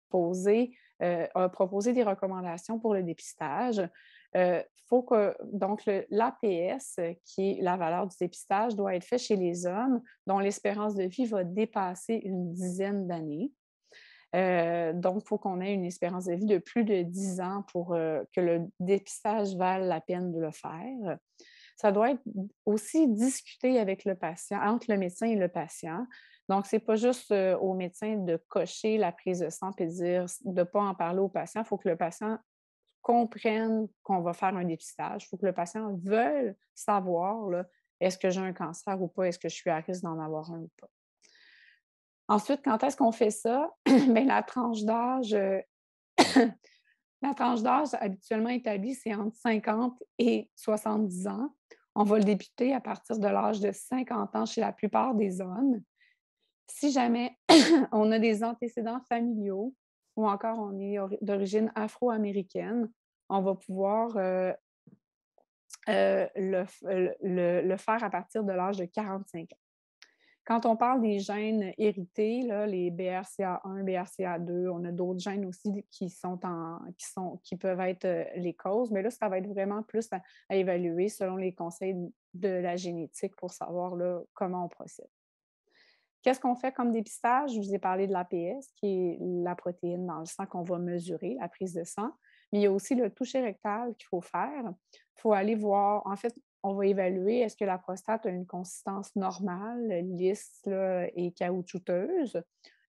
proposé des recommandations pour le dépistage. Donc, l'APS, qui est la valeur du dépistage, doit être fait chez les hommes dont l'espérance de vie va dépasser une dizaine d'années. Donc, il faut qu'on ait une espérance de vie de plus de 10 ans pour que le dépistage vale la peine de le faire. Ça doit être aussi discuté avec le patient, entre le médecin et le patient. Donc, ce n'est pas juste au médecin de cocher la prise de sang et de ne pas en parler au patient. Il faut que le patient comprenne qu'on va faire un dépistage. Il faut que le patient veuille savoir là, est-ce que j'ai un cancer ou pas, est-ce que je suis à risque d'en avoir un ou pas. Ensuite, quand est-ce qu'on fait ça? Bien, la tranche d'âge habituellement établie, c'est entre 50 et 70 ans. On va le débuter à partir de l'âge de 50 ans chez la plupart des hommes. Si jamais on a des antécédents familiaux ou encore on est d'origine afro-américaine, on va pouvoir le faire à partir de l'âge de 45 ans. Quand on parle des gènes hérités, là, les BRCA1, BRCA2, on a d'autres gènes aussi qui peuvent être les causes, mais là, ça va être vraiment plus à évaluer selon les conseils de la génétique pour savoir là, comment on procède. Qu'est-ce qu'on fait comme dépistage? Je vous ai parlé de l'APS, qui est la protéine dans le sang qu'on va mesurer, la prise de sang, mais il y a aussi le toucher rectal qu'il faut faire. Il faut aller voir, en fait, on va évaluer est-ce que la prostate a une consistance normale, lisse là, et caoutchouteuse.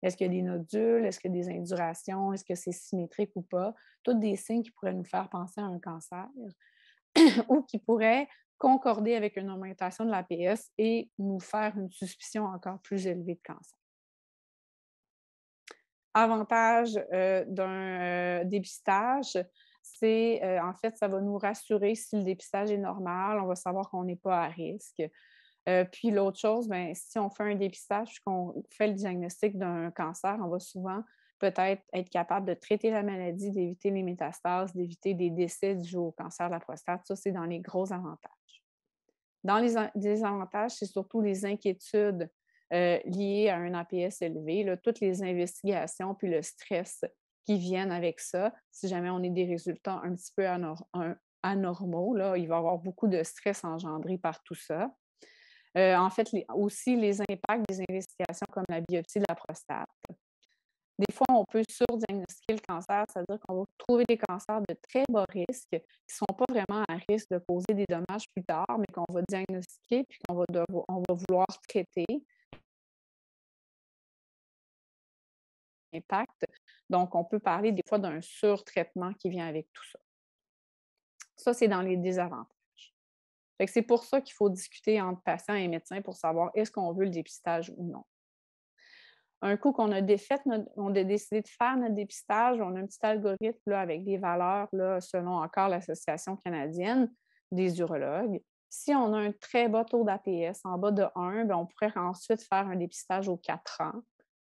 Est-ce qu'il y a des nodules? Est-ce qu'il y a des indurations? Est-ce que c'est symétrique ou pas? Tous des signes qui pourraient nous faire penser à un cancer ou qui pourraient concorder avec une augmentation de l'APS et nous faire une suspicion encore plus élevée de cancer. Avantage d'un dépistage, c'est en fait, ça va nous rassurer si le dépistage est normal, on va savoir qu'on n'est pas à risque. Puis l'autre chose, ben, si on fait un dépistage, qu'on fait le diagnostic d'un cancer, on va souvent peut-être être capable de traiter la maladie, d'éviter les métastases, d'éviter des décès dus au cancer de la prostate. Ça, c'est dans les gros avantages. Dans les désavantages, c'est surtout les inquiétudes liées à un APS élevé, là, toutes les investigations puis le stress qui viennent avec ça. Si jamais on a des résultats un petit peu anormaux, là, il va y avoir beaucoup de stress engendré par tout ça. En fait, aussi les impacts des investigations comme la biopsie de la prostate. Des fois, on peut surdiagnostiquer le cancer, c'est-à-dire qu'on va trouver des cancers de très bas risque qui ne sont pas vraiment à risque de causer des dommages plus tard, mais qu'on va diagnostiquer puis on va vouloir traiter l'impact. Donc, on peut parler des fois d'un surtraitement qui vient avec tout ça. Ça, c'est dans les désavantages. Fait que c'est pour ça qu'il faut discuter entre patients et médecins pour savoir est-ce qu'on veut le dépistage ou non. Un coup qu'on a on a décidé de faire notre dépistage, on a un petit algorithme là, avec des valeurs là, selon encore l'Association canadienne des urologues. Si on a un très bas taux d'APS, en bas de 1, bien, on pourrait ensuite faire un dépistage aux 4 ans.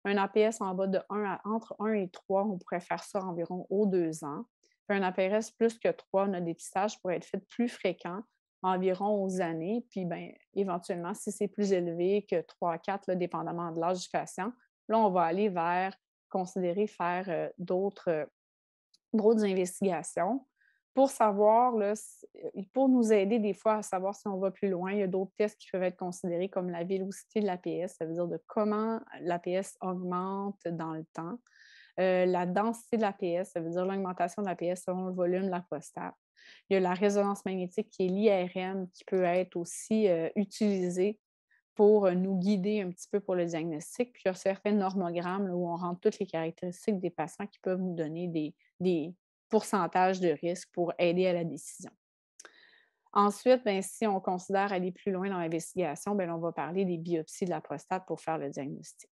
Un APS en bas de 1 entre 1 et 3, on pourrait faire ça environ aux 2 ans. Puis un APS plus que 3, notre dépistage pourrait être fait plus fréquent, environ aux années. Puis bien, éventuellement, si c'est plus élevé que 3 à 4, là, dépendamment de l'âge du patient, là, on va aller vers considérer faire d'autres investigations pour savoir, là, pour nous aider des fois à savoir si on va plus loin. Il y a d'autres tests qui peuvent être considérés comme la vélocité de l'APS, ça veut dire de comment l'APS augmente dans le temps. La densité de l'APS, ça veut dire l'augmentation de l'APS selon le volume de la prostate. Il y a la résonance magnétique qui est l'IRM qui peut être aussi utilisée pour nous guider un petit peu pour le diagnostic. Puis il y a certains normogrammes là, où on rentre toutes les caractéristiques des patients qui peuvent nous donner des pourcentages de risque pour aider à la décision. Ensuite, bien, si on considère aller plus loin dans l'investigation, bien, on va parler des biopsies de la prostate pour faire le diagnostic.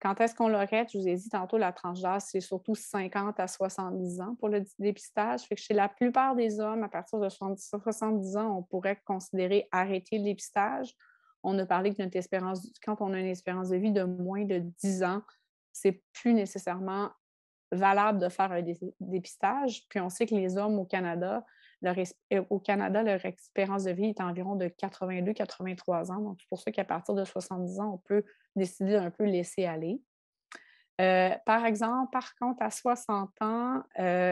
Quand est-ce qu'on l'aurait? Je vous ai dit tantôt, la tranche d'âge, c'est surtout 50 à 70 ans pour le dépistage. Fait que chez la plupart des hommes, à partir de 70 ans, on pourrait considérer arrêter le dépistage. On a parlé que quand on a une espérance de vie de moins de 10 ans, c'est plus nécessairement valable de faire un dépistage. Puis on sait que les hommes leur leur espérance de vie est environ de 82-83 ans. Donc, c'est pour ça qu'à partir de 70 ans, on peut décider d'un peu laisser aller. Par exemple, par contre, à 60 ans,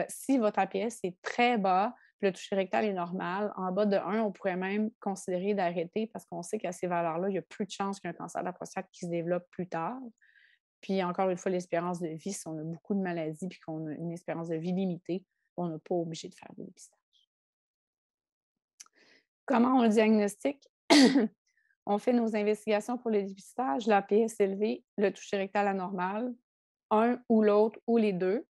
si votre APS est très bas, puis le toucher rectal est normal, en bas de 1, on pourrait même considérer d'arrêter parce qu'on sait qu'à ces valeurs-là, il y a plus de chances qu'il y ait un cancer de la prostate qui se développe plus tard. Puis encore une fois, l'espérance de vie, si on a beaucoup de maladies puis qu'on a une espérance de vie limitée, on n'est pas obligé de faire des dépistage. Comment on le diagnostique? On fait nos investigations pour le dépistage, l'APS élevé, le toucher rectal anormal, un ou l'autre ou les deux,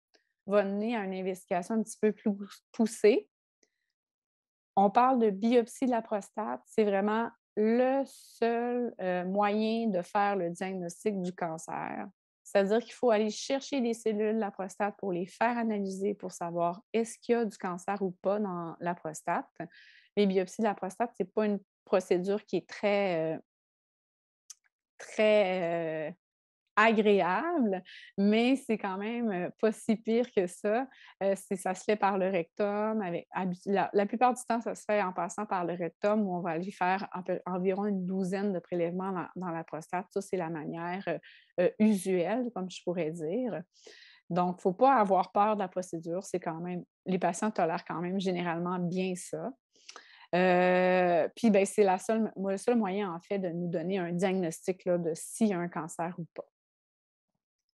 va mener à une investigation un petit peu plus poussée. On parle de biopsie de la prostate, c'est vraiment le seul moyen de faire le diagnostic du cancer. C'est-à-dire qu'il faut aller chercher des cellules de la prostate pour les faire analyser pour savoir est-ce qu'il y a du cancer ou pas dans la prostate. Les biopsies de la prostate, ce n'est pas une procédure qui est très agréable, mais c'est quand même pas si pire que ça. Ça se fait par le rectum. La plupart du temps, ça se fait en passant par le rectum où on va aller faire environ une douzaine de prélèvements dans la prostate. Ça, c'est la manière usuelle, comme je pourrais dire. Donc, il ne faut pas avoir peur de la procédure. Les patients tolèrent quand même généralement bien ça. Puis, ben, c'est le seul moyen, en fait, de nous donner un diagnostic là, de s'il y a un cancer ou pas.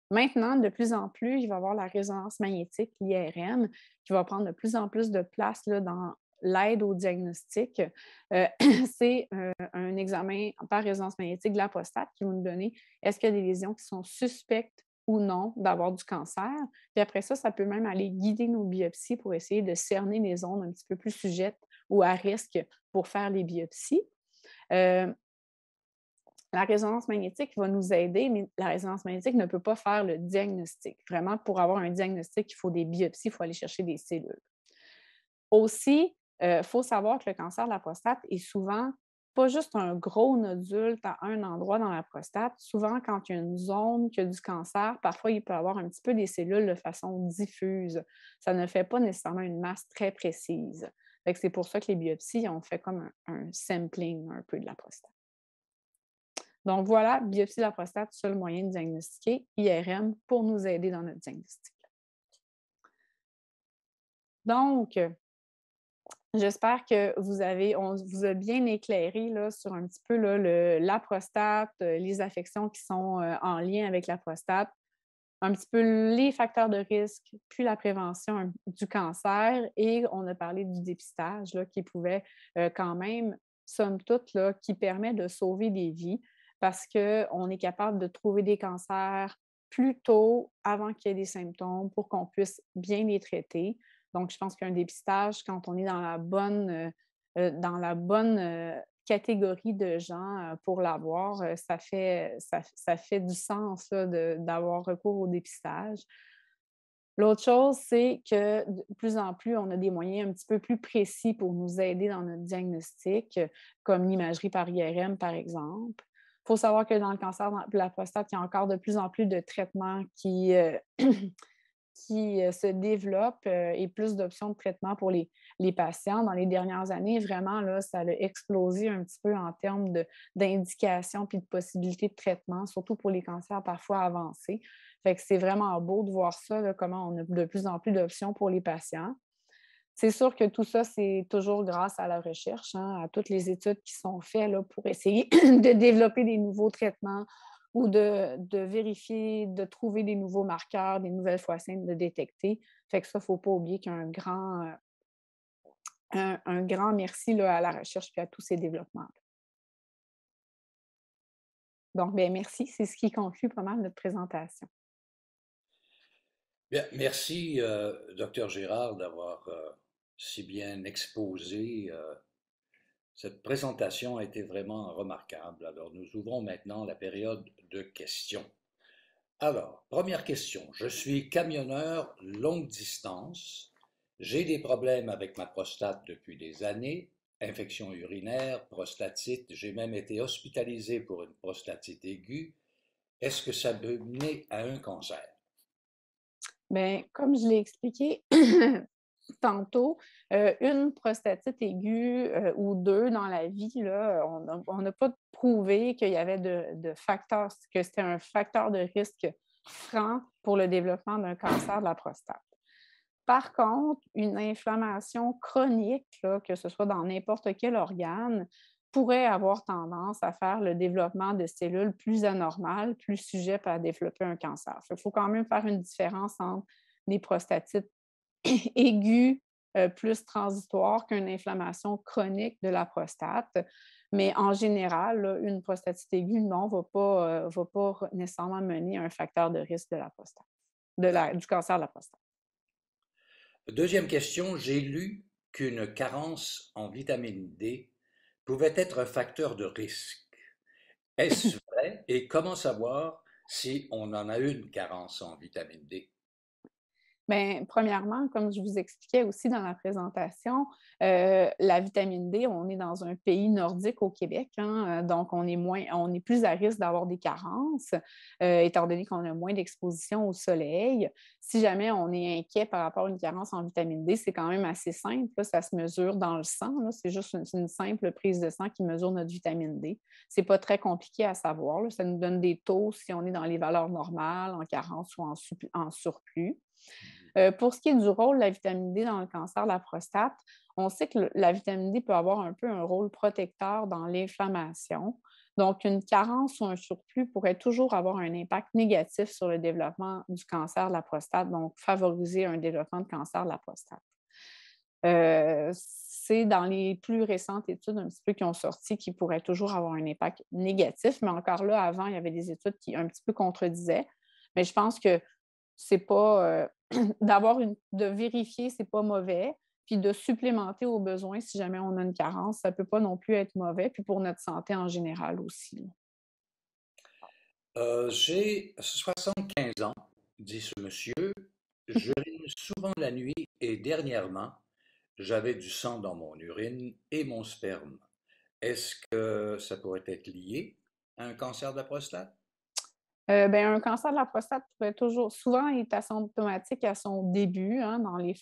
Maintenant, de plus en plus, il va y avoir la résonance magnétique, l'IRM, qui va prendre de plus en plus de place là, dans l'aide au diagnostic. C'est un examen par résonance magnétique de la prostate qui va nous donner est-ce qu'il y a des lésions qui sont suspectes ou non d'avoir du cancer. Puis après ça, ça peut même aller guider nos biopsies pour essayer de cerner les zones un petit peu plus sujettes ou à risque pour faire les biopsies. La résonance magnétique va nous aider, mais la résonance magnétique ne peut pas faire le diagnostic. Vraiment, pour avoir un diagnostic, il faut des biopsies, il faut aller chercher des cellules. Aussi, il faut savoir que le cancer de la prostate est souvent pas juste un gros nodule à un endroit dans la prostate. Souvent, quand il y a une zone qui a du cancer, parfois, il peut y avoir un petit peu des cellules de façon diffuse. Ça ne fait pas nécessairement une masse très précise. Fait que c'est pour ça que les biopsies ont fait comme un sampling un peu de la prostate. Donc voilà, biopsie de la prostate, seul moyen de diagnostiquer, IRM, pour nous aider dans notre diagnostic. Donc, j'espère que on vous a bien éclairé là, sur un petit peu là, la prostate, les affections qui sont en lien avec la prostate, un petit peu les facteurs de risque, puis la prévention du cancer. Et on a parlé du dépistage là, qui pouvait quand même, somme toute, là, qui permet de sauver des vies parce qu'on est capable de trouver des cancers plus tôt, avant qu'il y ait des symptômes, pour qu'on puisse bien les traiter. Donc, je pense qu'un dépistage, quand on est dans la bonne catégorie de gens pour l'avoir, ça fait du sens là, d'avoir recours au dépistage. L'autre chose, c'est que de plus en plus, on a des moyens un petit peu plus précis pour nous aider dans notre diagnostic, comme l'imagerie par IRM, par exemple. Il faut savoir que dans le cancer de la prostate, il y a encore de plus en plus de traitements qui se développent et plus d'options de traitement pour les patients. Dans les dernières années, vraiment, là, ça a explosé un petit peu en termes d'indications puis de possibilités de traitement, surtout pour les cancers parfois avancés. Fait que c'est vraiment beau de voir ça, là, comment on a de plus en plus d'options pour les patients. C'est sûr que tout ça, c'est toujours grâce à la recherche, hein, à toutes les études qui sont faites là, pour essayer de développer des nouveaux traitements ou de vérifier, de trouver des nouveaux marqueurs, des nouvelles voies de détecter. Fait que ça, il ne faut pas oublier qu'il y a un grand merci là, à la recherche et à tous ces développements. Donc, bien, merci. C'est ce qui conclut pas mal notre présentation. Bien, merci, docteur Gérard, d'avoir si bien exposé. Cette présentation a été vraiment remarquable. Alors, nous ouvrons maintenant la période de questions. Alors, première question. Je suis camionneur longue distance. J'ai des problèmes avec ma prostate depuis des années. Infection urinaire, prostatite. J'ai même été hospitalisé pour une prostatite aiguë. Est-ce que ça peut mener à un cancer? Bien, comme je l'ai expliqué tantôt, une prostatite aiguë ou deux dans la vie, là, on n'a pas prouvé qu'il y avait de facteurs, que c'était un facteur de risque franc pour le développement d'un cancer de la prostate. Par contre, une inflammation chronique, là, que ce soit dans n'importe quel organe, pourrait avoir tendance à faire le développement de cellules plus anormales, plus sujettes à développer un cancer. Il faut quand même faire une différence entre des prostatites aiguës plus transitoires qu'une inflammation chronique de la prostate. Mais en général, là, une prostatite aiguë, non, va pas nécessairement mener à un facteur de risque de la prostate, du cancer de la prostate. Deuxième question, j'ai lu qu'une carence en vitamine D pouvait être un facteur de risque. Est-ce vrai et comment savoir si on en a une carence en vitamine D? Bien, premièrement, comme je vous expliquais aussi dans la présentation, la vitamine D, on est dans un pays nordique au Québec, hein, donc on est plus à risque d'avoir des carences, étant donné qu'on a moins d'exposition au soleil. Si jamais on est inquiet par rapport à une carence en vitamine D, c'est quand même assez simple, là, ça se mesure dans le sang, c'est juste une simple prise de sang qui mesure notre vitamine D. C'est pas très compliqué à savoir, là, ça nous donne des taux si on est dans les valeurs normales, en carence ou en surplus. Pour ce qui est du rôle de la vitamine D dans le cancer de la prostate, on sait que la vitamine D peut avoir un peu un rôle protecteur dans l'inflammation. Donc, une carence ou un surplus pourrait toujours avoir un impact négatif sur le développement du cancer de la prostate, donc favoriser un développement de cancer de la prostate. C'est dans les plus récentes études un petit peu qui ont sorti qui pourrait toujours avoir un impact négatif, mais encore là, avant, il y avait des études qui un petit peu contredisaient. Mais je pense que c'est pas de vérifier, c'est pas mauvais. Puis de supplémenter aux besoins si jamais on a une carence, ça peut pas non plus être mauvais. Puis pour notre santé en général aussi. J'ai 75 ans, dit ce monsieur. J'urine souvent la nuit et dernièrement, j'avais du sang dans mon urine et mon sperme. Est-ce que ça pourrait être lié à un cancer de la prostate? Ben, un cancer de la prostate pourrait toujours souvent il est asymptomatique à son début, hein, dans les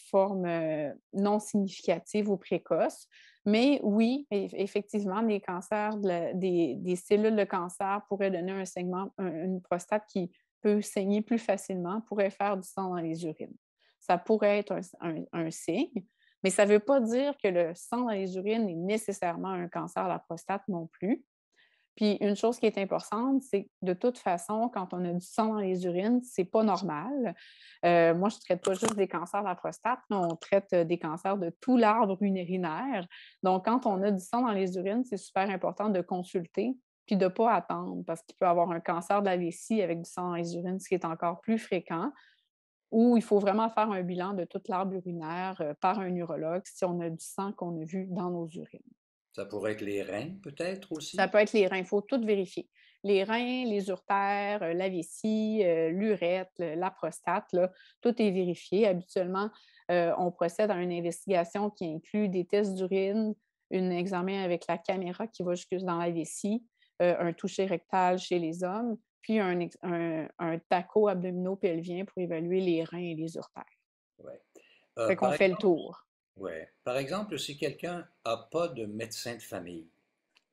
formes non significatives ou précoces. Mais oui, effectivement, les cancers des cellules de cancer pourraient donner un segment une prostate qui peut saigner plus facilement, pourrait faire du sang dans les urines. Ça pourrait être un signe, mais ça ne veut pas dire que le sang dans les urines est nécessairement un cancer de la prostate non plus. Puis une chose qui est importante, c'est que de toute façon, quand on a du sang dans les urines, c'est pas normal. Moi, je ne traite pas juste des cancers de la prostate, mais on traite des cancers de tout l'arbre urinaire. Donc, quand on a du sang dans les urines, c'est super important de consulter puis de ne pas attendre parce qu'il peut y avoir un cancer de la vessie avec du sang dans les urines, ce qui est encore plus fréquent, ou il faut vraiment faire un bilan de toute l'arbre urinaire par un urologue si on a du sang qu'on a vu dans nos urines. Ça pourrait être les reins, peut-être Ça aussi? peut être les reins, il faut tout vérifier. Les reins, les uretères, la vessie, l'urètre, la prostate, là, tout est vérifié. Habituellement, on procède à une investigation qui inclut des tests d'urine, un examen avec la caméra qui va jusque dans la vessie, un toucher rectal chez les hommes, puis un taco abdominopelvien pour évaluer les reins et les uretères. Ouais. Fait qu'on Par fait le exemple, tour. ouais. Par exemple, si quelqu'un n'a pas de médecin de famille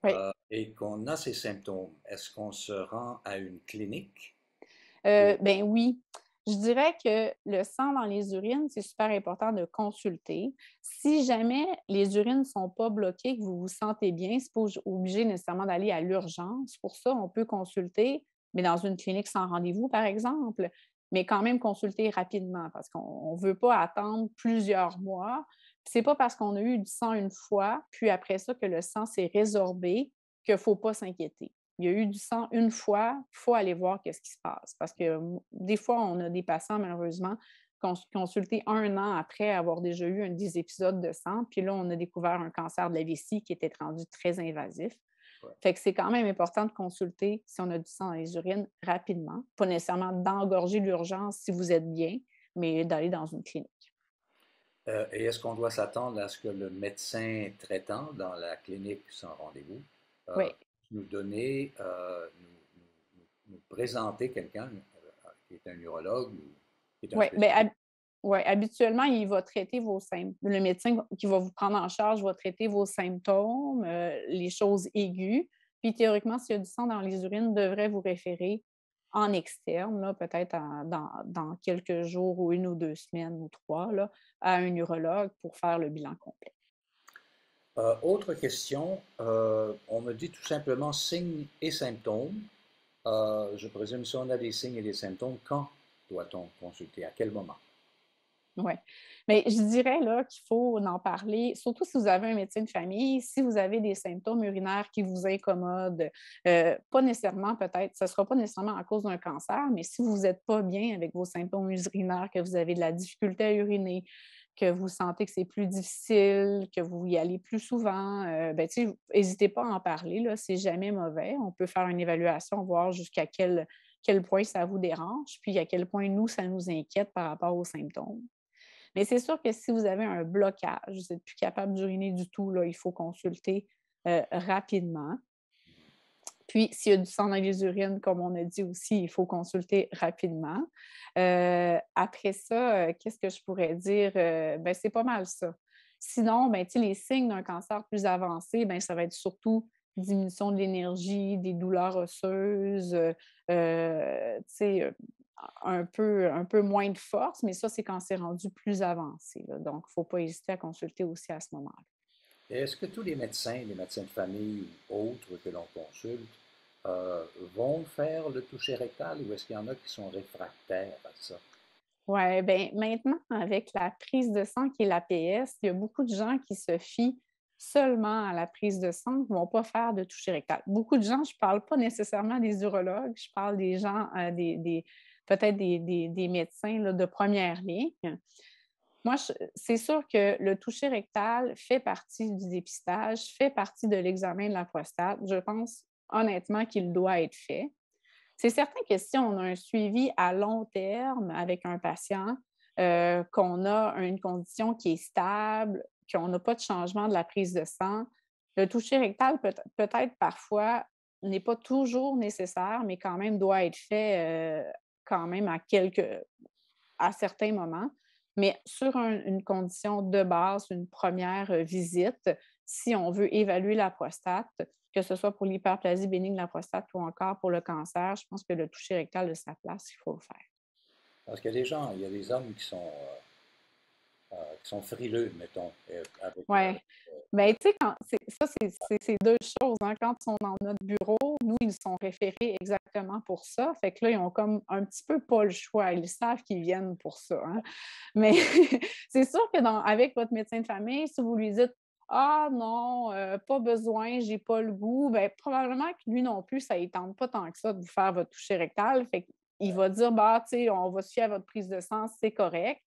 Oui. et qu'on a ces symptômes, est-ce qu'on se rend à une clinique? Ben oui. Je dirais que le sang dans les urines, c'est super important de consulter. Si jamais les urines ne sont pas bloquées, que vous vous sentez bien, c'est pas obligé nécessairement d'aller à l'urgence. Pour ça, on peut consulter, mais dans une clinique sans rendez-vous, par exemple, mais quand même consulter rapidement parce qu'on ne veut pas attendre plusieurs mois. C'est pas parce qu'on a eu du sang une fois, puis après ça, que le sang s'est résorbé, qu'il ne faut pas s'inquiéter. Il y a eu du sang une fois, il faut aller voir qu'est-ce qui se passe. Parce que des fois, on a des patients, malheureusement, consultés un an après avoir déjà eu des épisodes de sang. Puis là, on a découvert un cancer de la vessie qui était rendu très invasif. Ouais. Fait que c'est quand même important de consulter si on a du sang dans les urines rapidement. Pas nécessairement d'engorger l'urgence si vous êtes bien, mais d'aller dans une clinique. Et est-ce qu'on doit s'attendre à ce que le médecin traitant dans la clinique sans rendez-vous Oui, nous donner, nous présenter quelqu'un qui est un urologue ou qui est un oui. spécialiste? Ouais, habituellement, il va traiter vos symptômes. Le médecin qui va vous prendre en charge va traiter vos symptômes, les choses aiguës. Puis théoriquement, s'il y a du sang dans les urines, devrait vous référer en externe, là, peut-être dans quelques jours ou une ou 2 semaines ou 3, là, à un urologue pour faire le bilan complet. Autre question, on me dit tout simplement signes et symptômes. Je présume si on a des signes et des symptômes, quand doit-on consulter? À quel moment? Oui. Mais je dirais là qu'il faut en parler, surtout si vous avez un médecin de famille, si vous avez des symptômes urinaires qui vous incommodent, pas nécessairement peut-être, ce ne sera pas nécessairement à cause d'un cancer, mais si vous n'êtes pas bien avec vos symptômes urinaires, que vous avez de la difficulté à uriner, que vous sentez que c'est plus difficile, que vous y allez plus souvent, ben, n'hésitez pas à en parler, là, c'est jamais mauvais. On peut faire une évaluation, voir jusqu'à quel point ça vous dérange, puis à quel point nous, ça nous inquiète par rapport aux symptômes. Mais c'est sûr que si vous avez un blocage, vous n'êtes plus capable d'uriner du tout, là, il faut consulter rapidement. Puis, s'il y a du sang dans les urines, comme on a dit aussi, il faut consulter rapidement. Après ça, qu'est-ce que je pourrais dire? Ben, c'est pas mal ça. Sinon, ben, les signes d'un cancer plus avancé, ben, ça va être surtout diminution de l'énergie, des douleurs osseuses, tu sais, un peu moins de force, mais ça, c'est quand c'est rendu plus avancé, là. Donc, il ne faut pas hésiter à consulter aussi à ce moment-là. Et est-ce que tous les médecins de famille ou autres que l'on consulte, vont faire le toucher rectal ou est-ce qu'il y en a qui sont réfractaires à ça? Oui, bien, maintenant, avec la prise de sang qui est l'APS, il y a beaucoup de gens qui se fient seulement à la prise de sang, qui ne vont pas faire de toucher rectal. Beaucoup de gens, je ne parle pas nécessairement des urologues, je parle des gens, peut-être des médecins là, de première ligne. Moi, c'est sûr que le toucher rectal fait partie du dépistage, fait partie de l'examen de la prostate. Je pense honnêtement qu'il doit être fait. C'est certain que si on a un suivi à long terme avec un patient, qu'on a une condition qui est stable, qu'on n'a pas de changement de la prise de sang, Le toucher rectal peut-être parfois n'est pas toujours nécessaire, mais quand même doit être fait, quand même à certains moments. Mais sur une condition de base, une première visite, si on veut évaluer la prostate, que ce soit pour l'hyperplasie bénigne de la prostate ou encore pour le cancer, je pense que le toucher rectal de sa place, il faut le faire. Parce qu'il y a des gens, il y a des hommes qui sont frileux, mettons, avec Ouais. Ben, tu sais, quand c'est 2 choses, hein. Quand ils sont dans notre bureau, nous, ils sont référés exactement pour ça. Fait que là, ils ont comme un petit peu pas le choix. Ils savent qu'ils viennent pour ça, hein. Mais c'est sûr que avec votre médecin de famille, si vous lui dites: «Ah non, pas besoin, j'ai pas le goût», ben, probablement que lui non plus, ça ne tente pas tant que ça de vous faire votre toucher rectal. Fait qu'il va dire: «Bah, tu sais, on va se fier à votre prise de sang, c'est correct».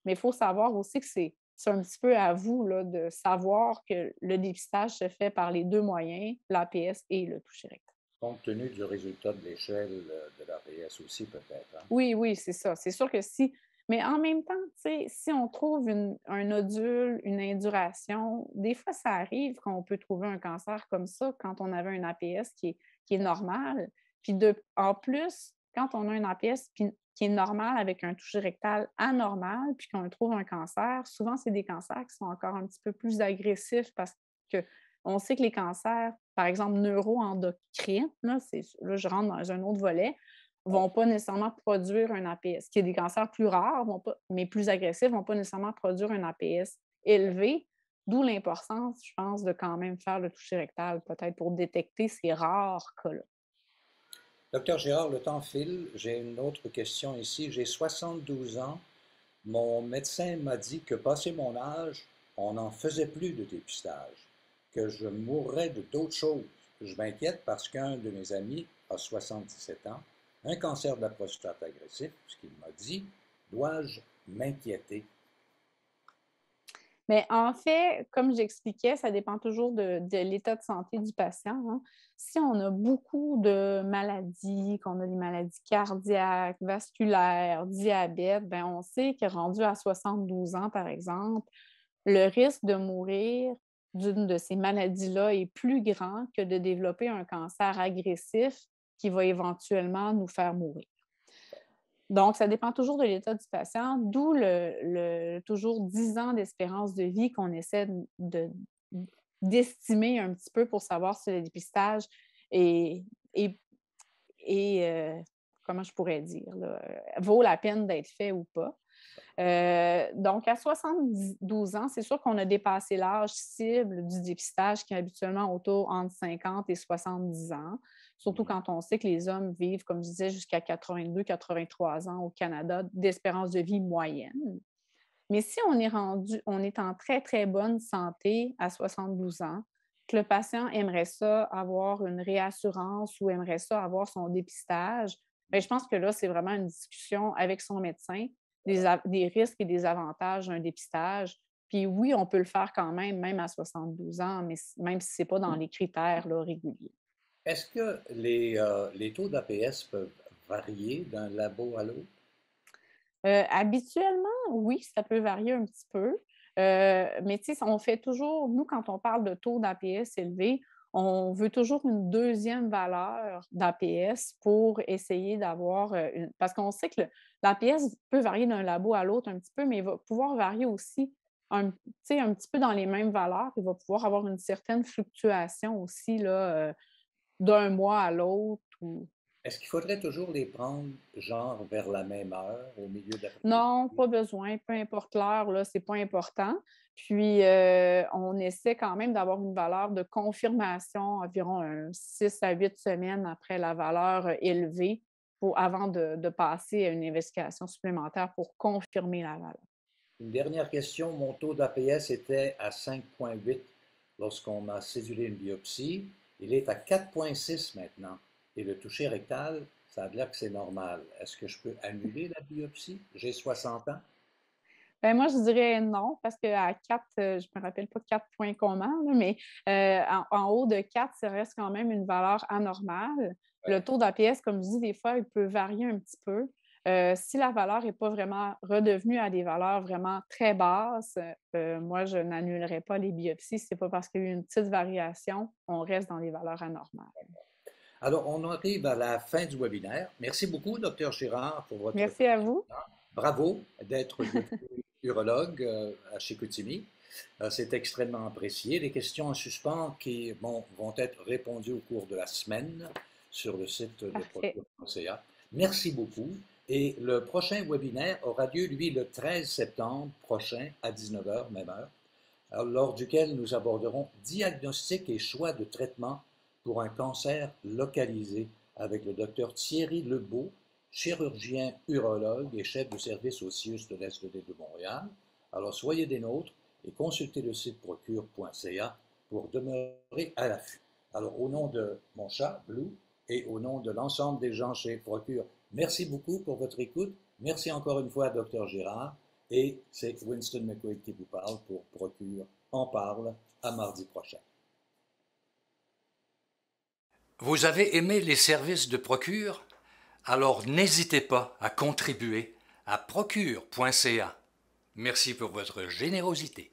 Mais il faut savoir aussi que c'est un petit peu à vous là, de savoir que le dépistage se fait par les 2 moyens, l'APS et le toucher rectal. compte tenu du résultat de l'échelle de l'APS aussi, peut-être. Hein? Oui, oui, c'est ça. C'est sûr que si mais en même temps, tu sais, si on trouve un nodule, une induration, des fois, ça arrive qu'on peut trouver un cancer comme ça quand on avait un APS qui est normal. Puis en plus, quand on a un APS qui est normal avec un toucher rectal anormal, puis qu'on trouve un cancer, souvent, c'est des cancers qui sont encore un petit peu plus agressifs parce qu'on sait que les cancers, par exemple, neuroendocrines, là, je rentre dans un autre volet, vont pas nécessairement produire un APS. Qui est des cancers plus rares, mais plus agressifs, vont pas nécessairement produire un APS élevé, d'où l'importance, je pense, de quand même faire le toucher rectal, peut-être pour détecter ces rares cas-là. Docteur Gérard, le temps file. J'ai une autre question ici. J'ai 72 ans. Mon médecin m'a dit que, passé mon âge, on n'en faisait plus de dépistage, que je mourrais de d'autres choses. Je m'inquiète parce qu'un de mes amis a 77 ans, un cancer de la prostate agressif, ce qu'il m'a dit. Dois-je m'inquiéter? Mais en fait, comme j'expliquais, ça dépend toujours de l'état de santé du patient, hein. Si on a beaucoup de maladies, qu'on a des maladies cardiaques, vasculaires, diabète, ben on sait que rendu à 72 ans, par exemple, le risque de mourir d'une de ces maladies-là est plus grand que de développer un cancer agressif qui va éventuellement nous faire mourir. Donc, ça dépend toujours de l'état du patient, d'où toujours 10 ans d'espérance de vie qu'on essaie d'estimer un petit peu pour savoir si le dépistage est, est- comment je pourrais dire, là, vaut la peine d'être fait ou pas. Donc, à 72 ans, c'est sûr qu'on a dépassé l'âge cible du dépistage qui est habituellement autour entre 50 et 70 ans, surtout quand on sait que les hommes vivent, comme je disais, jusqu'à 82-83 ans au Canada d'espérance de vie moyenne. Mais si on est en très, très bonne santé à 72 ans, que le patient aimerait ça avoir une réassurance ou aimerait ça avoir son dépistage, bien, je pense que là, c'est vraiment une discussion avec son médecin des risques et des avantages d'un dépistage. Puis oui, on peut le faire quand même, même à 72 ans, mais même si ce n'est pas dans les critères là, réguliers. Est-ce que les taux d'APS peuvent varier d'un labo à l'autre? Habituellement, oui, ça peut varier un petit peu. Mais tu sais, on fait toujours, nous, quand on parle de taux d'APS élevé, on veut toujours une deuxième valeur d'APS pour essayer d'avoir une. Parce qu'on sait que l'APS peut varier d'un labo à l'autre un petit peu, mais il va pouvoir varier aussi tu sais, un petit peu dans les mêmes valeurs. Il va pouvoir avoir une certaine fluctuation aussi là, d'un mois à l'autre. Est-ce qu'il faudrait toujours les prendre, genre, vers la même heure, au milieu d'après-midi? Non, pas besoin, peu importe l'heure, là, c'est pas important. Puis, on essaie quand même d'avoir une valeur de confirmation environ 6 à 8 semaines après la valeur élevée avant de passer à une investigation supplémentaire pour confirmer la valeur. Une dernière question. Mon taux d'APS était à 5,8 lorsqu'on m'a cédulé une biopsie. Il est à 4,6 maintenant. Et le toucher rectal, ça a l'air que c'est normal. Est-ce que je peux annuler la biopsie? J'ai 60 ans. Ben, moi, je dirais non, parce qu'à 4, je ne me rappelle pas 4 points comment, là, mais en haut de 4, ça reste quand même une valeur anormale. Le Ouais. taux d'APS, comme je dis, des fois, il peut varier un petit peu. Si la valeur n'est pas vraiment redevenue à des valeurs vraiment très basses, moi, je n'annulerai pas les biopsies. C'est pas parce qu'il y a eu une petite variation, on reste dans des valeurs anormales. Alors, on arrive à la fin du webinaire. Merci beaucoup, docteur Girard, pour votre Merci à vous. présentation. Bravo d'être devenu urologue à Chicoutimi. C'est extrêmement apprécié. Les questions en suspens qui vont être répondues au cours de la semaine sur le site de Parfait. procure.ca. Merci beaucoup. Et le prochain webinaire aura lieu, lui, le 13 septembre prochain à 19 heures, même heure, lors duquel nous aborderons diagnostic et choix de traitement pour un cancer localisé avec le docteur Thierry Lebeau, chirurgien urologue et chef de service au CIUS de l'Est de Montréal. Alors soyez des nôtres et consultez le site procure.ca pour demeurer à l'affût. Alors au nom de mon chat, Blue, et au nom de l'ensemble des gens chez Procure, merci beaucoup pour votre écoute. Merci encore une fois, Dr Girard. Et c'est Winston McQuaid qui vous parle pour Procure en parle à mardi prochain. Vous avez aimé les services de Procure? Alors n'hésitez pas à contribuer à procure.ca. Merci pour votre générosité.